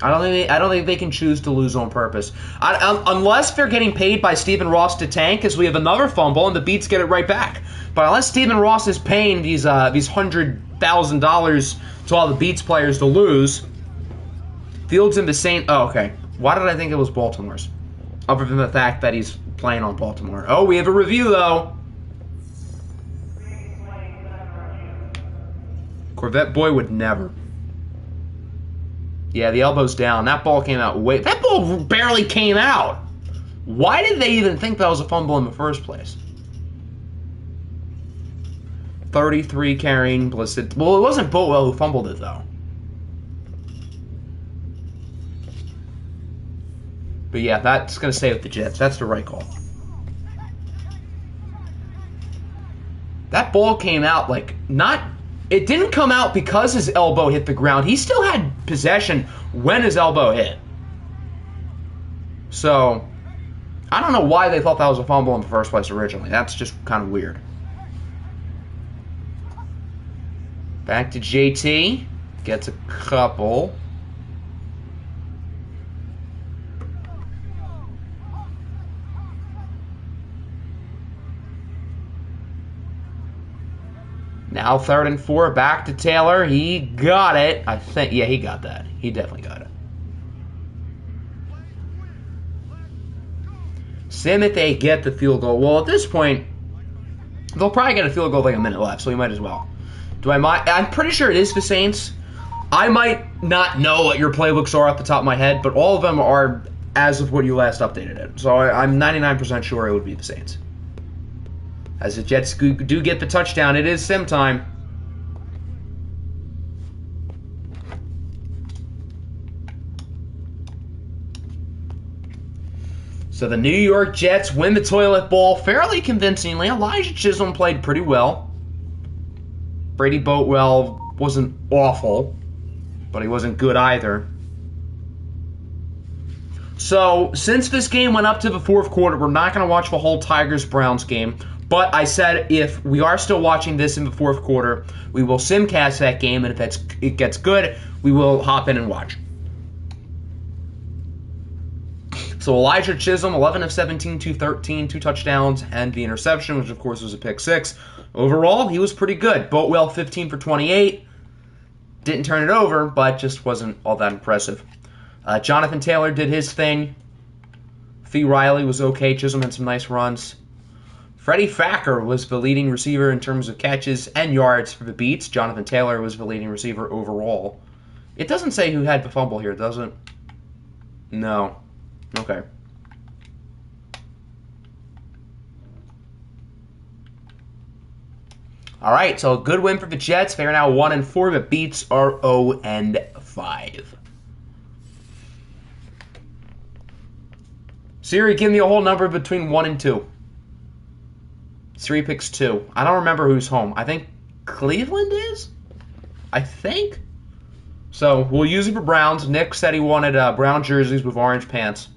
I don't think they can choose to lose on purpose. Unless they're getting paid by Stephen Ross to tank, because we have another fumble and the Beats get it right back. But unless Stephen Ross is paying these $100,000 to all the Beats players to lose, Fields in the same... Oh, okay. Why did I think it was Baltimore's? Other than the fact that he's playing on Baltimore. Oh, we have a review, though. Corvette Boy would never. Yeah, the elbow's down. That ball came out way... That ball barely came out. Why did they even think that was a fumble in the first place? 33 carrying Blissett. Well, it wasn't Boatwell who fumbled it, though. But yeah, that's going to stay with the Jets. That's the right call. That ball came out like not... It didn't come out because his elbow hit the ground. He still had possession when his elbow hit. So, I don't know why they thought that was a fumble in the first place originally. That's just kind of weird. Back to JT. Gets a couple. Now 3rd and 4, back to Taylor. He got it. I think, yeah, he got that. He definitely got it. Sim if they get the field goal. Well, at this point, they'll probably get a field goal with like a minute left, so we might as well. I'm pretty sure it is the Saints. I might not know what your playbooks are off the top of my head, but all of them are as of what you last updated it. So I'm 99% sure it would be the Saints. As the Jets do get the touchdown, it is sim time. So the New York Jets win the toilet bowl fairly convincingly. Elijah Chisholm played pretty well. Brady Boatwell wasn't awful, but he wasn't good either. So since this game went up to the 4th quarter, we're not going to watch the whole Tigers-Browns game. But I said if we are still watching this in the 4th quarter, we will simcast that game, and if it gets good, we will hop in and watch. So Elijah Chisholm, 11 of 17, 213, 2 touchdowns, and the interception, which of course was a pick 6. Overall, he was pretty good. Boatwell, 15 for 28. Didn't turn it over, but just wasn't all that impressive. Jonathan Taylor did his thing. Fee Riley was okay. Chisholm had some nice runs. Freddie Facker was the leading receiver in terms of catches and yards for the Beats. Jonathan Taylor was the leading receiver overall. It doesn't say who had the fumble here, does it? No. Okay. All right, so a good win for the Jets. They are now 1-4. The Beats are 0-5. Siri, give me a whole number between 1 and 2. Siri picks 2. I don't remember who's home. I think Cleveland is? I think? So, we'll use it for Browns. Nick said he wanted brown jerseys with orange pants.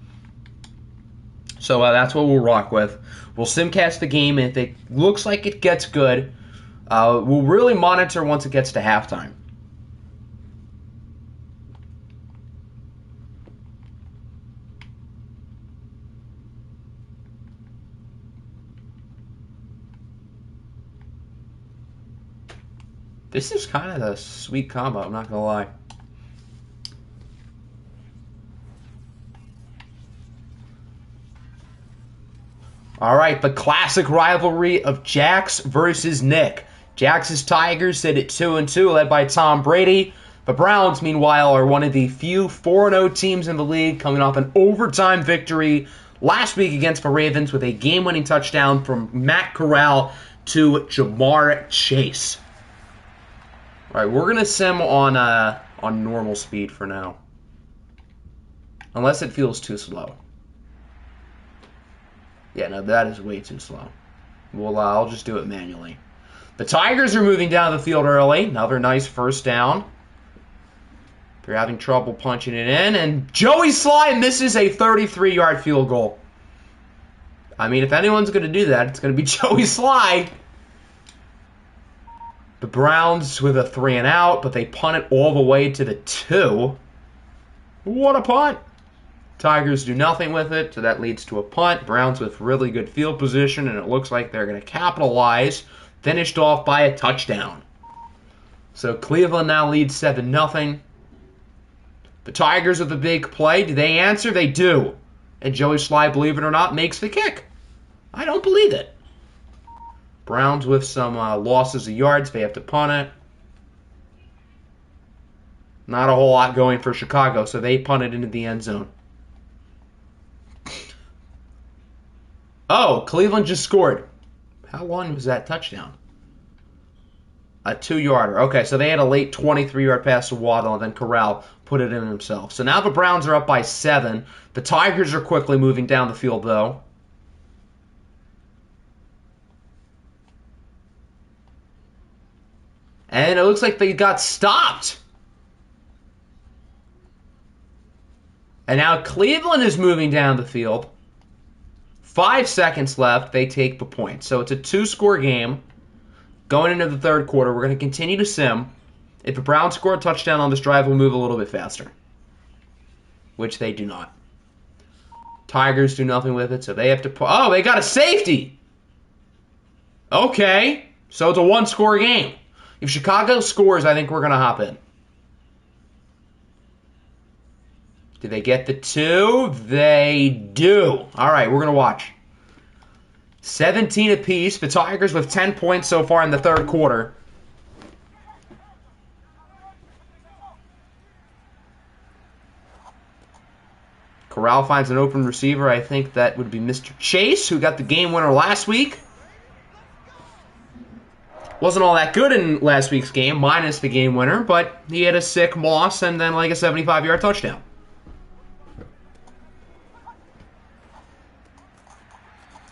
So, that's what we'll rock with. We'll simcast the game, and if it looks like it gets good, we'll really monitor once it gets to halftime. This is kind of a sweet combo, I'm not going to lie. All right, the classic rivalry of Jax versus Nick. Jax's Tigers sit at 2-2, led by Tom Brady. The Browns, meanwhile, are one of the few 4-0 teams in the league, coming off an overtime victory last week against the Ravens with a game-winning touchdown from Matt Corral to Jamar Chase. All right, we're gonna sim on normal speed for now, unless it feels too slow. Yeah, no, that is way too slow. Well, I'll just do it manually. The Tigers are moving down the field early. Another nice first down. They're having trouble punching it in, and Joey Sly misses a 33-yard field goal. I mean, if anyone's gonna do that, it's gonna be Joey Sly. The Browns with a 3-and-out, but they punt it all the way to the 2. What a punt! Tigers do nothing with it, so that leads to a punt. Browns with really good field position, and it looks like they're going to capitalize. Finished off by a touchdown. So Cleveland now leads 7-0. The Tigers with a big play. Do they answer? They do. And Joey Sly, believe it or not, makes the kick. I don't believe it. Browns with some losses of yards. They have to punt it. Not a whole lot going for Chicago, so they punted into the end zone. Oh, Cleveland just scored. How long was that touchdown? A 2-yarder. Okay, so they had a late 23-yard pass to Waddle, and then Corral put it in himself. So now the Browns are up by 7. The Tigers are quickly moving down the field, though. And it looks like they got stopped. And now Cleveland is moving down the field. 5 seconds left. They take the point. So it's a 2-score game. Going into the third quarter, we're going to continue to sim. If the Browns score a touchdown on this drive, we'll move a little bit faster. Which they do not. Tigers do nothing with it, so they have to... Oh, they got a safety! Okay. So it's a 1-score game. If Chicago scores, I think we're going to hop in. Do they get the 2? They do. All right, we're going to watch. 17 apiece. The Tigers with 10 points so far in the third quarter. Corral finds an open receiver. I think that would be Mr. Chase, who got the game winner last week. Wasn't all that good in last week's game, minus the game winner, but he had a sick Moss and then like a 75-yard touchdown.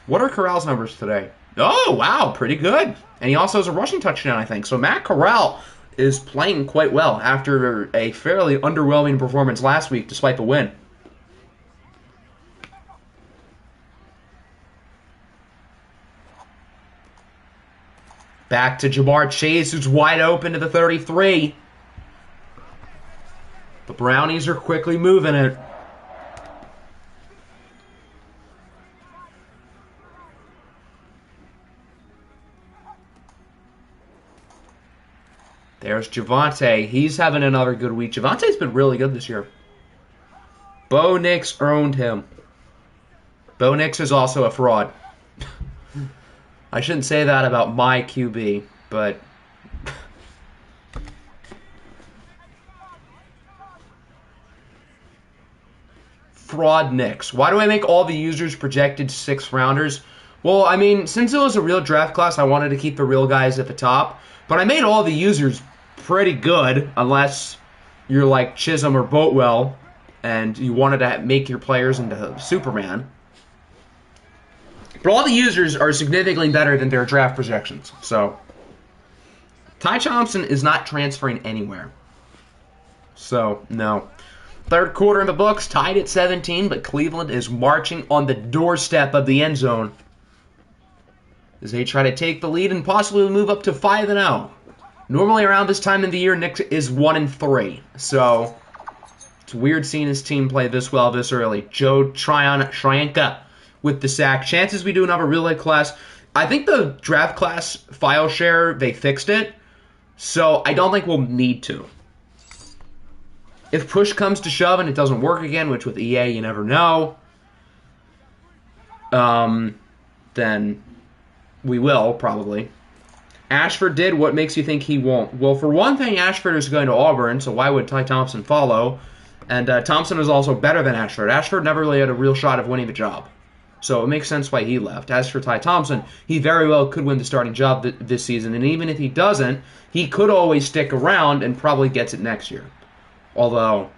What are Corral's numbers today? Oh, wow, pretty good. And he also has a rushing touchdown, I think. So Matt Corral is playing quite well after a fairly underwhelming performance last week, despite the win. Back to Jamar Chase, who's wide open to the 33. The Brownies are quickly moving it. There's Javonte. He's having another good week. Javante's been really good this year. Bo Nix owned him. Bo Nix is also a fraud. I shouldn't say that about my QB, but... Fraud Nix. Why do I make all the users projected 6th rounders? Well, I mean, since it was a real draft class, I wanted to keep the real guys at the top. But I made all the users pretty good, unless you're like Chisholm or Boatwell, and you wanted to make your players into Superman. But all the users are significantly better than their draft projections. So, Ty Thompson is not transferring anywhere. So, no. Third quarter in the books, tied at 17, but Cleveland is marching on the doorstep of the end zone as they try to take the lead and possibly move up to 5-0. Normally around this time of the year, Nick is 1-3. So, it's weird seeing his team play this well this early. Joe Tryanka with the sack. Chances we do another relay class. I think the draft class file share, they fixed it. So, I don't think we'll need to. If push comes to shove and it doesn't work again, which with EA you never know, then we will, probably. Ashford did. What makes you think he won't? Well, for one thing, Ashford is going to Auburn, so why would Ty Thompson follow? And Thompson is also better than Ashford. Ashford never really had a real shot of winning the job. So it makes sense why he left. As for Ty Thompson, he very well could win the starting job this season, and even if he doesn't, he could always stick around and probably gets it next year. Although,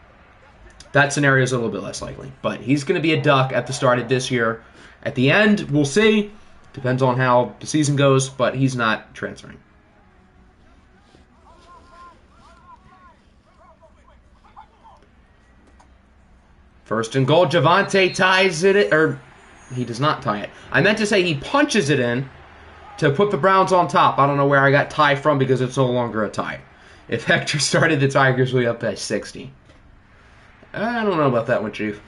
that scenario is a little bit less likely. But he's going to be a Duck at the start of this year. At the end, we'll see. Depends on how the season goes, but he's not transferring. First and goal, Javonte ties it, or he does not tie it. I meant to say he punches it in to put the Browns on top. I don't know where I got tie from because it's no longer a tie. If Hector started, the Tigers will be up by 60. I don't know about that one, Chief.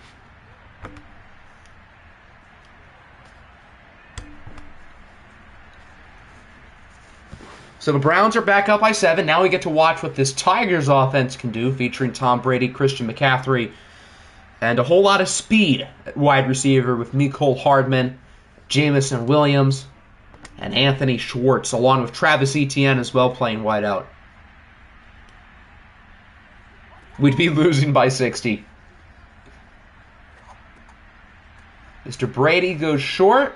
So the Browns are back up by 7. Now we get to watch what this Tigers offense can do, featuring Tom Brady, Christian McCaffrey, and a whole lot of speed at wide receiver with Mecole Hardman, Jamison Williams, and Anthony Schwartz, along with Travis Etienne as well playing wide out. we'd be losing by 60. Mr. Brady goes short.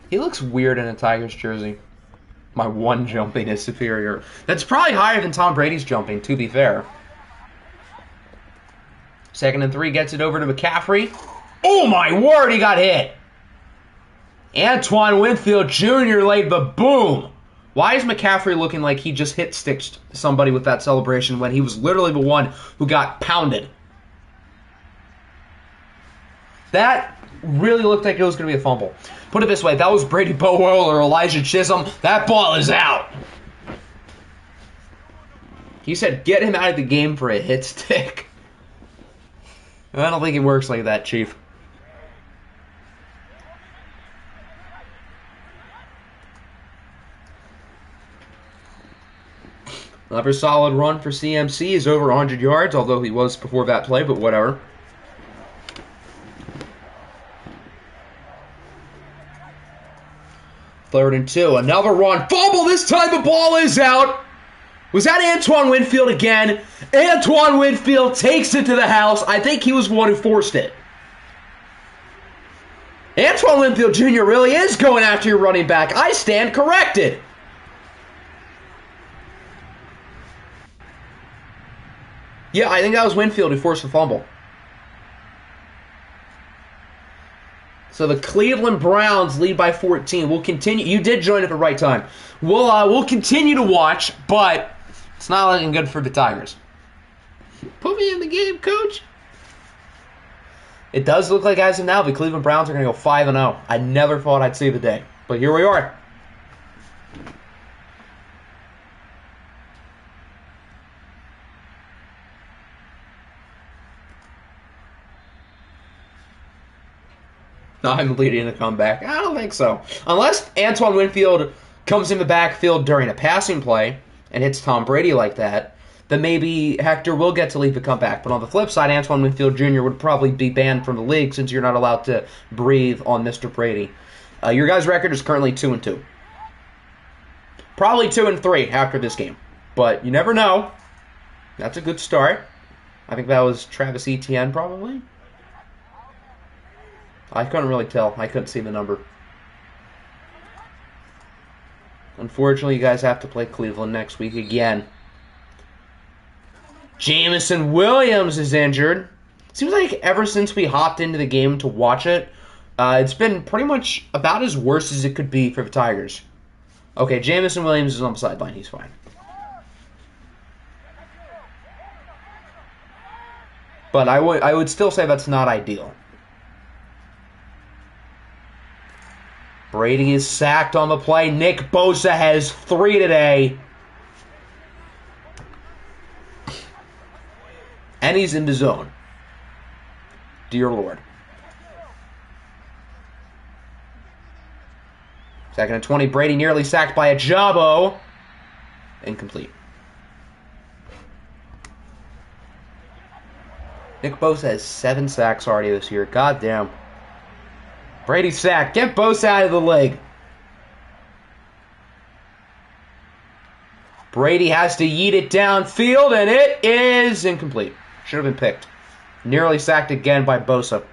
He looks weird in a Tigers jersey. My one jumping is superior. That's probably higher than Tom Brady's jumping, to be fair. 2nd and 3 gets it over to McCaffrey. Oh my word, he got hit. Antoine Winfield Jr. laid the boom. Why is McCaffrey looking like he just hit sticks somebody with that celebration when he was literally the one who got pounded? That really looked like it was going to be a fumble. Put it this way, if that was Brady Bowell or Elijah Chisholm, that ball is out. He said, get him out of the game for a hit stick. I don't think it works like that, Chief. Another solid run for CMC is over 100 yards, although he was before that play, but whatever. Third and 2. Another run. Fumble. This time the ball is out. Was that Antoine Winfield again? Antoine Winfield takes it to the house. I think he was the one who forced it. Antoine Winfield Jr. really is going after your running back. I stand corrected. Yeah, I think that was Winfield who forced the fumble. So the Cleveland Browns lead by 14. We'll continue. You did join at the right time. We'll continue to watch, but it's not looking good for the Tigers. Put me in the game, coach. It does look like as of now the Cleveland Browns are going to go 5-0. I never thought I'd see the day, but here we are. I'm leading the comeback. I don't think so. Unless Antoine Winfield comes in the backfield during a passing play and hits Tom Brady like that, then maybe Hector will get to lead the comeback. But on the flip side, Antoine Winfield Jr. would probably be banned from the league since you're not allowed to breathe on Mr. Brady. Your guys' record is currently 2-2. Probably 2-3 after this game. But you never know. That's a good start. I think that was Travis Etienne probably. I couldn't really tell. I couldn't see the number. Unfortunately, you guys have to play Cleveland next week again. Jameson Williams is injured. Seems like ever since we hopped into the game to watch it, it's been pretty much about as worse as it could be for the Tigers. Okay, Jameson Williams is on the sideline. He's fine. But I would still say that's not ideal. Brady is sacked on the play. Nick Bosa has 3 today. And he's in the zone. Dear Lord. 2nd and 20. Brady nearly sacked by Ajabo. Incomplete. Nick Bosa has 7 sacks already this year. God damn. Brady sacked. Get Bosa out of the leg. Brady has to yeet it downfield, and it is incomplete. Should have been picked. Nearly sacked again by Bosa.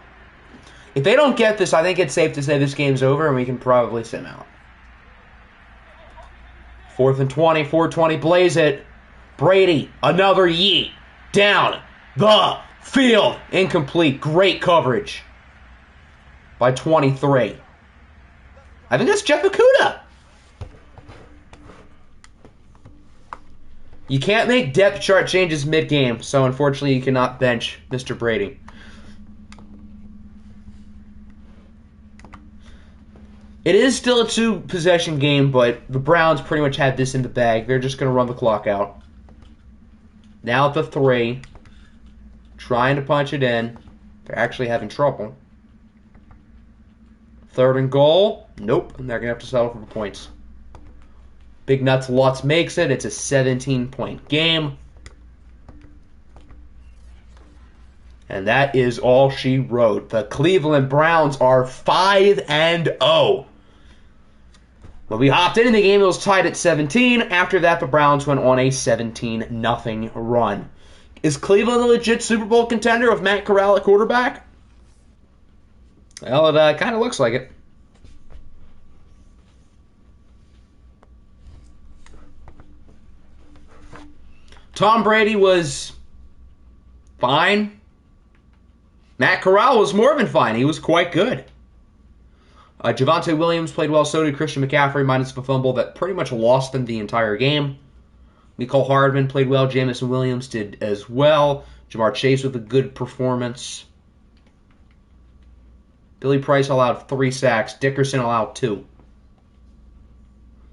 If they don't get this, I think it's safe to say this game's over, and we can probably sim out. 4th and 20. 4:20. Blaze it. Brady. Another yeet. Down the field. Incomplete. Great coverage. By 23. I think that's Jeff Okuda. You can't make depth chart changes mid-game, so unfortunately you cannot bench Mr. Brady. It is still a 2-possession game, but the Browns pretty much had this in the bag. They're just going to run the clock out. Now at the 3. Trying to punch it in. They're actually having trouble. 3rd and goal. Nope. And they're going to have to settle for the points. Big Nuts Lutz makes it. It's a 17-point game. And that is all she wrote. The Cleveland Browns are 5-0. When we hopped into the game, it was tied at 17. After that, the Browns went on a 17-0 run. Is Cleveland a legit Super Bowl contender with Matt Corral at quarterback? Well, it kind of looks like it. Tom Brady was fine. Matt Corral was more than fine. He was quite good. Javonte Williams played well. So did Christian McCaffrey, minus the fumble that pretty much lost him the entire game. Mecole Hardman played well. Jamison Williams did as well. Jamar Chase with a good performance. Billy Price allowed 3 sacks. Dickerson allowed 2.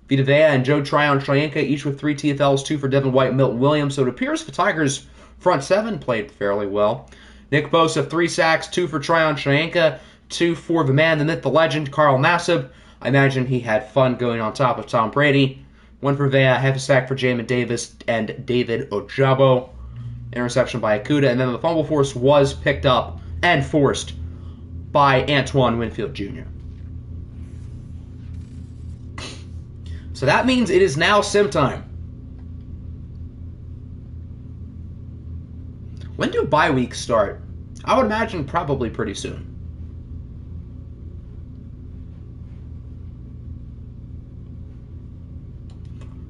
Vita Vea and Joe Tryon-Shoyinka each with 3 TFLs, 2 for Devin White and Milton Williams. So it appears the Tigers' front 7 played fairly well. Nick Bosa, 3 sacks, 2 for Tryon-Shoyinka, 2 for the man, the myth, the legend, Carl Nassib. I imagine he had fun going on top of Tom Brady. 1 for Vea, half a sack for Jamin Davis and David Ojabo. Interception by Okuda. And then the fumble force was picked up and forced by Antoine Winfield Jr. So that means it is now sim time. When do bye weeks start? I would imagine probably pretty soon.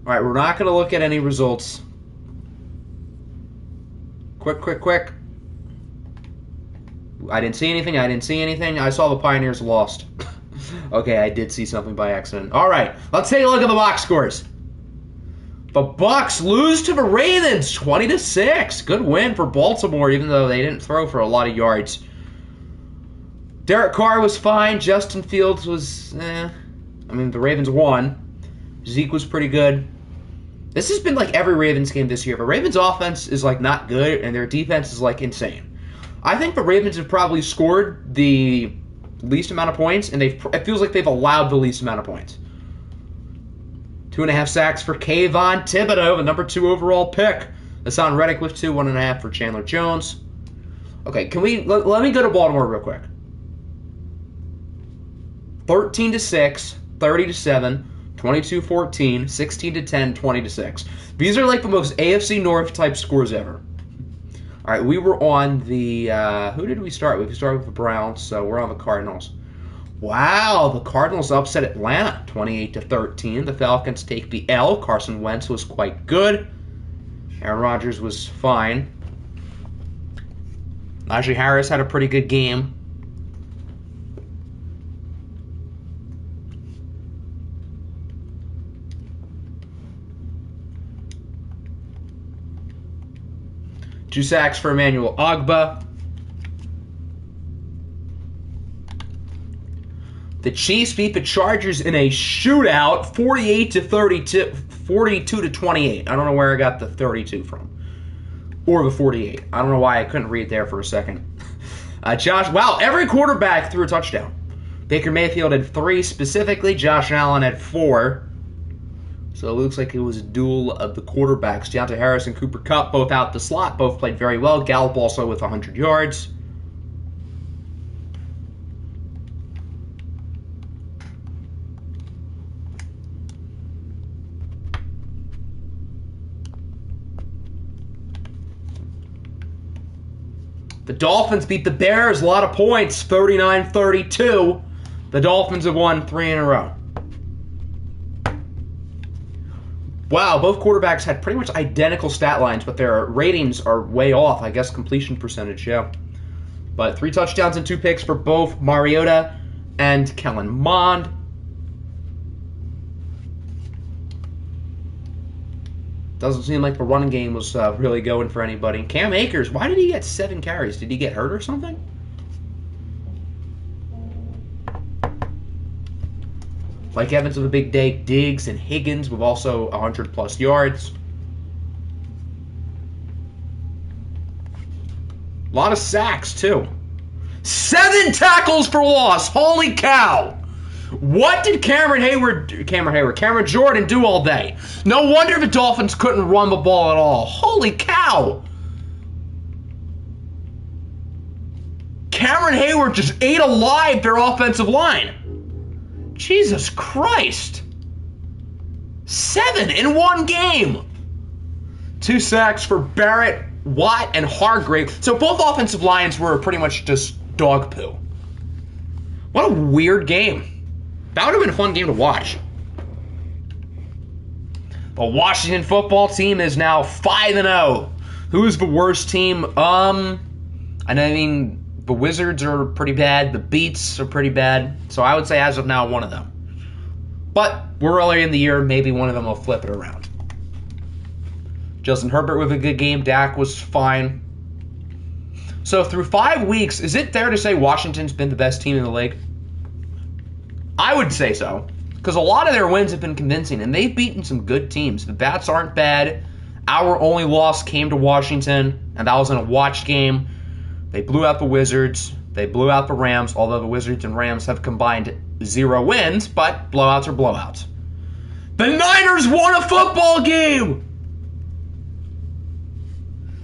All right, we're not going to look at any results. Quick. I didn't see anything. I saw the Pioneers lost. Okay, I did see something by accident. All right, let's take a look at the box scores. The Bucs lose to the Ravens, 20-6. Good win for Baltimore, even though they didn't throw for a lot of yards. Derek Carr was fine. Justin Fields was, the Ravens won. Zeke was pretty good. This has been like every Ravens game this year. The Ravens offense is like not good, and their defense is like insane. I think the Ravens have probably scored the least amount of points, and it feels like they've allowed the least amount of points. 2.5 sacks for Kayvon Thibodeau, the number 2 overall pick. Hassan Reddick with 2, 1.5 for Chandler Jones. Okay, let me go to Baltimore real quick. 13-6, 30-7, 22-14, 16-10, 20-6. These are like the most AFC North type scores ever. All right, we were on the, who did we start with? We started with the Browns, so we're on the Cardinals. Wow, the Cardinals upset Atlanta, 28-13. The Falcons take the L. Carson Wentz was quite good. Aaron Rodgers was fine. Najee Harris had a pretty good game. Two sacks for Emmanuel Ogbah. The Chiefs beat the Chargers in a shootout, 42-28. I don't know where I got the 32 from. Or the 48. I don't know why I couldn't read there for a second. Wow, every quarterback threw a touchdown. Baker Mayfield had 3 specifically. Josh Allen had 4. So it looks like it was a duel of the quarterbacks. Deontay Harris and Cooper Kupp both out the slot. Both played very well. Gallup also with 100 yards. The Dolphins beat the Bears. A lot of points. 39-32. The Dolphins have won 3 in a row. Wow, both quarterbacks had pretty much identical stat lines, but their ratings are way off. I guess completion percentage, yeah. But 3 touchdowns and 2 picks for both Mariota and Kellen Mond. Doesn't seem like the running game was really going for anybody. Cam Akers, why did he get 7 carries? Did he get hurt or something? Mike Evans with a big day. Diggs and Higgins with also 100-plus yards. A lot of sacks, too. 7 tackles for loss. Holy cow. What did Cameron Jordan do all day? No wonder the Dolphins couldn't run the ball at all. Holy cow. Cameron Hayward just ate alive their offensive line. Jesus Christ. 7 in one game. 2 sacks for Barrett, Watt, and Hargrave. So both offensive lines were pretty much just dog poo. What a weird game. That would have been a fun game to watch. The Washington football team is now 5-0. Who's the worst team? The Wizards are pretty bad. The Beats are pretty bad. So I would say as of now, one of them. But we're early in the year. Maybe one of them will flip it around. Justin Herbert with a good game. Dak was fine. So through 5 weeks, is it fair to say Washington's been the best team in the league? I would say so. Because a lot of their wins have been convincing, and they've beaten some good teams. The Bats aren't bad. Our only loss came to Washington, and that was in a watched game. They blew out the Wizards. They blew out the Rams, although the Wizards and Rams have combined 0 wins, but blowouts are blowouts. The Niners won a football game!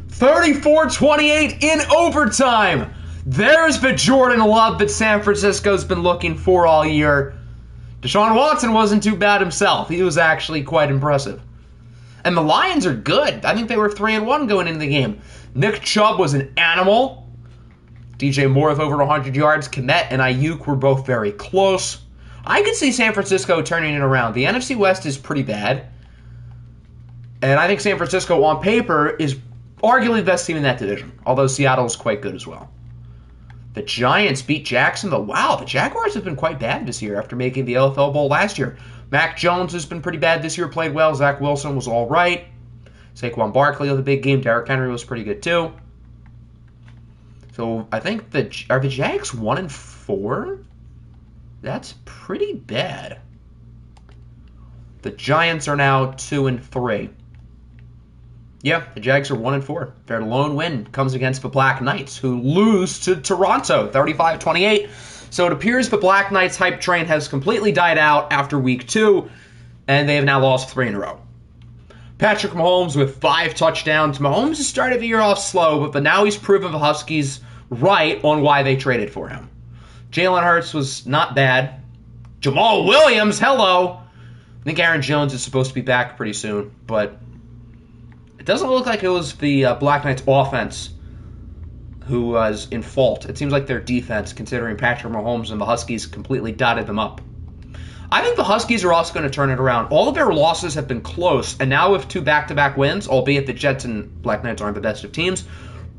34-28 in overtime. There's the Jordan Love that San Francisco's been looking for all year. Deshaun Watson wasn't too bad himself. He was actually quite impressive. And the Lions are good. I think they were 3-1 going into the game. Nick Chubb was an animal. DJ Moore with over 100 yards. Kmet and Ayuk were both very close. I could see San Francisco turning it around. The NFC West is pretty bad. And I think San Francisco, on paper, is arguably the best team in that division, although Seattle is quite good as well. The Giants beat Jacksonville. Wow, the Jaguars have been quite bad this year after making the OFL Bowl last year. Mac Jones has been pretty bad this year, played well. Zach Wilson was all right. Saquon Barkley with a big game. Derrick Henry was pretty good too. So I think are the Jags 1-4? That's pretty bad. The Giants are now 2-3. Yeah, the Jags are 1-4. Their lone win comes against the Black Knights, who lose to Toronto, 35-28. So it appears the Black Knights hype train has completely died out after week 2, and they have now lost 3 in a row. Patrick Mahomes with 5 touchdowns. Mahomes has started the year off slow, but now he's proven the Huskies right on why they traded for him. Jalen Hurts was not bad. Jamal Williams, hello. I think Aaron Jones is supposed to be back pretty soon, but it doesn't look like it was the Black Knights offense who was in fault. It seems like their defense, considering Patrick Mahomes and the Huskies completely dotted them up. I think the Huskies are also going to turn it around. All of their losses have been close, and now with 2 back-to-back wins, albeit the Jets and Black Knights aren't the best of teams,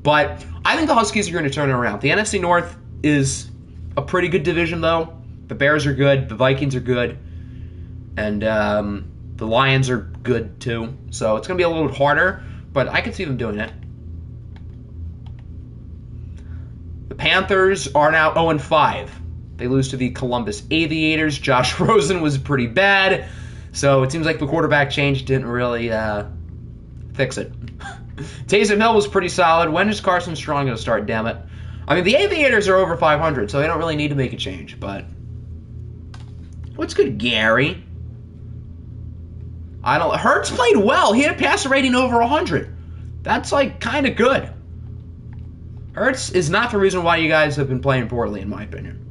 but I think the Huskies are going to turn it around. The NFC North is a pretty good division, though. The Bears are good, the Vikings are good, and the Lions are good, too. So it's going to be a little bit harder, but I can see them doing it. The Panthers are now 0-5. They lose to the Columbus Aviators. Josh Rosen was pretty bad, so it seems like the quarterback change didn't really fix it. Taysom Hill was pretty solid. When is Carson Strong going to start, damn it? I mean, the Aviators are over 500, so they don't really need to make a change, but what's good, Gary? Hurts played well. He had a passer rating over 100. That's, like, kind of good. Hurts is not the reason why you guys have been playing poorly, in my opinion.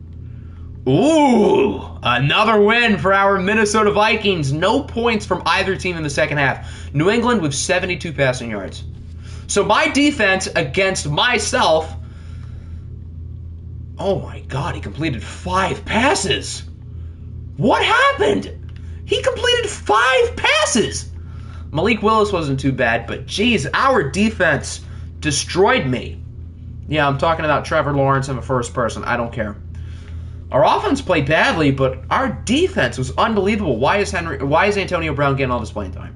Ooh, another win for our Minnesota Vikings. No points from either team in the second half. New England with 72 passing yards. So my defense against myself, oh my God, he completed 5 passes. What happened? He completed 5 passes. Malik Willis wasn't too bad, but geez, our defense destroyed me. Yeah, I'm talking about Trevor Lawrence in the first person. I don't care. Our offense played badly, but our defense was unbelievable. Why is Antonio Brown getting all this playing time?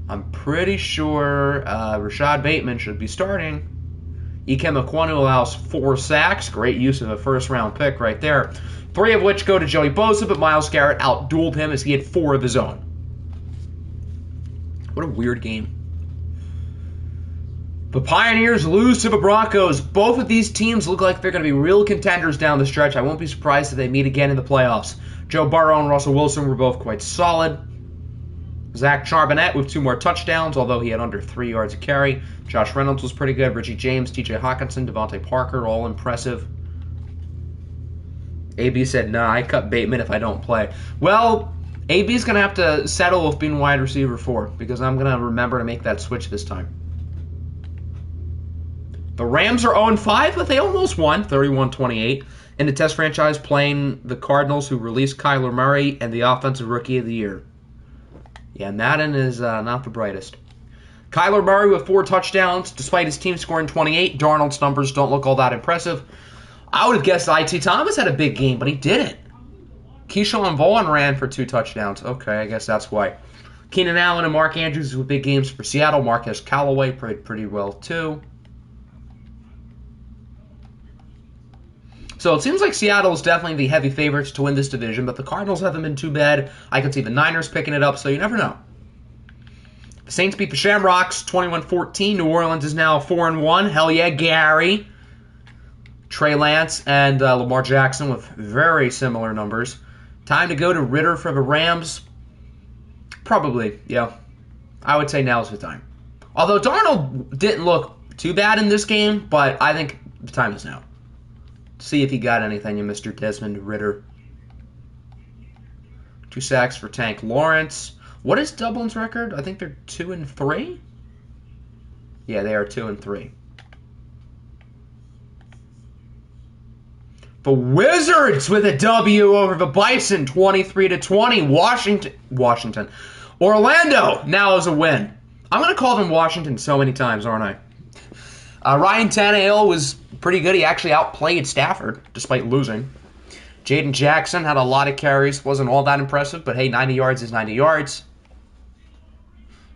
I'm pretty sure Rashad Bateman should be starting. Ikem Ekwonu allows 4 sacks. Great use of a first-round pick right there. 3 of which go to Joey Bosa, but Myles Garrett out-dueled him as he had 4 of his own. What a weird game. The Pioneers lose to the Broncos. Both of these teams look like they're going to be real contenders down the stretch. I won't be surprised if they meet again in the playoffs. Joe Burrow and Russell Wilson were both quite solid. Zach Charbonnet with 2 more touchdowns, although he had under 3 yards a carry. Josh Reynolds was pretty good. Richie James, TJ Hawkinson, Devontae Parker, all impressive. AB said, nah, I cut Bateman if I don't play. Well, AB's going to have to settle with being wide receiver 4 because I'm going to remember to make that switch this time. The Rams are 0-5, but they almost won 31-28 in the Test franchise playing the Cardinals, who released Kyler Murray and the Offensive Rookie of the Year. Yeah, Madden is not the brightest. Kyler Murray with 4 touchdowns, despite his team scoring 28. Darnold's numbers don't look all that impressive. I would have guessed IT Thomas had a big game, but he didn't. Keyshawn Vaughn ran for 2 touchdowns. Okay, I guess that's why. Keenan Allen and Mark Andrews with big games for Seattle. Marquez Callaway played pretty well, too. So it seems like Seattle is definitely the heavy favorites to win this division, but the Cardinals haven't been too bad. I can see the Niners picking it up, so you never know. The Saints beat the Shamrocks 21-14. New Orleans is now 4-1. Hell yeah, Gary. Trey Lance and Lamar Jackson with very similar numbers. Time to go to Ritter for the Rams. Probably, yeah. I would say now's the time. Although Darnold didn't look too bad in this game, but I think the time is now. See if he got anything in Mr. Desmond Ritter. 2 sacks for Tank Lawrence. What is Dublin's record? I think they're 2-3? Yeah, they are 2-3. The Wizards with a W over the Bison, 23-20. Washington. Orlando now is a win. I'm going to call them Washington so many times, aren't I? Ryan Tannehill was pretty good. He actually outplayed Stafford, despite losing. Jaden Jackson had a lot of carries. Wasn't all that impressive, but hey, 90 yards is 90 yards.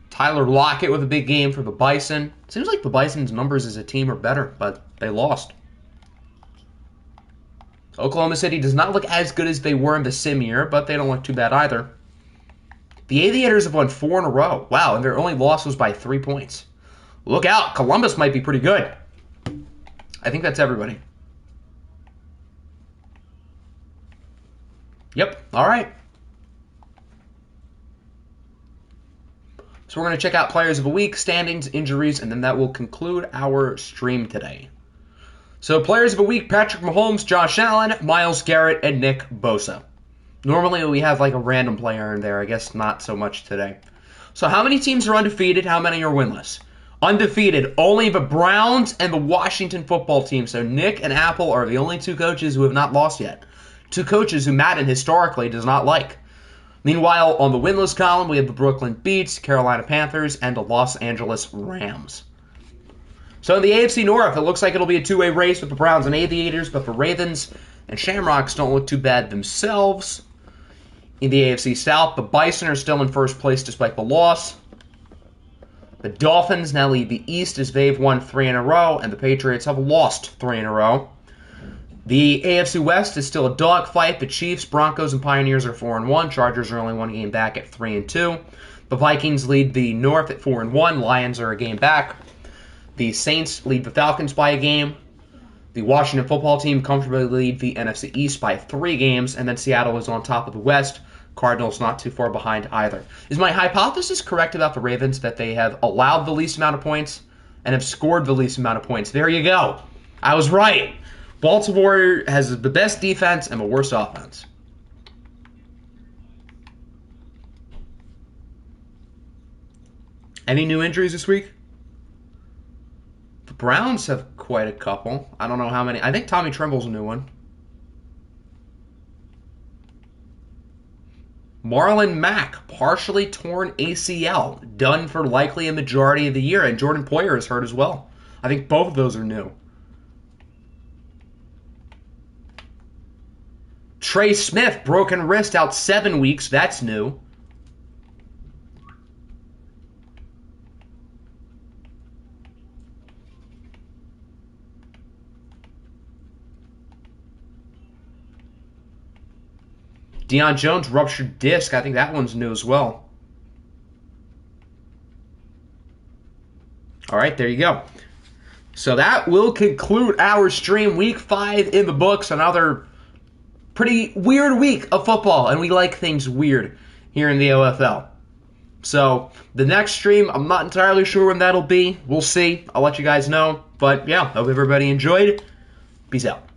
Tyler Lockett with a big game for the Bison. Seems like the Bison's numbers as a team are better, but they lost. Oklahoma City does not look as good as they were in the sim year, but they don't look too bad either. The Aviators have won 4 in a row. Wow, and their only loss was by 3 points. Look out, Columbus might be pretty good. I think that's everybody. Yep, all right. So we're going to check out Players of the Week, standings, injuries, and then that will conclude our stream today. So Players of the Week, Patrick Mahomes, Josh Allen, Myles Garrett, and Nick Bosa. Normally we have like a random player in there. I guess not so much today. So how many teams are undefeated? How many are winless? Undefeated, only the Browns and the Washington football team. So Nick and Apple are the only 2 coaches who have not lost yet. 2 coaches who Madden historically does not like. Meanwhile, on the winless column, we have the Brooklyn Beats, Carolina Panthers, and the Los Angeles Rams. So in the AFC North, it looks like it'll be a 2-way race with the Browns and Aviators, but the Ravens and Shamrocks don't look too bad themselves. In the AFC South, the Bison are still in first place despite the loss. The Dolphins now lead the East as they've won 3 in a row, and the Patriots have lost 3 in a row. The AFC West is still a dogfight. The Chiefs, Broncos, and Pioneers are 4-1. Chargers are only 1 game back at 3-2. The Vikings lead the North at 4-1. Lions are a game back. The Saints lead the Falcons by a game. The Washington football team comfortably lead the NFC East by 3 games, and then Seattle is on top of the West. Cardinals not too far behind either. Is my hypothesis correct about the Ravens that they have allowed the least amount of points and have scored the least amount of points? There you go. I was right. Baltimore has the best defense and the worst offense. Any new injuries this week? The Browns have quite a couple. I don't know how many. I think Tommy Tremble's a new one. Marlon Mack, partially torn ACL, done for likely a majority of the year, and Jordan Poyer is hurt as well. I think both of those are new. Trey Smith, broken wrist, out 7 weeks. That's new. Deion Jones, ruptured disc. I think that one's new as well. All right, there you go. So that will conclude our stream. Week 5 in the books. Another pretty weird week of football, and we like things weird here in the OFL. So the next stream, I'm not entirely sure when that'll be. We'll see. I'll let you guys know. But yeah, hope everybody enjoyed. Peace out.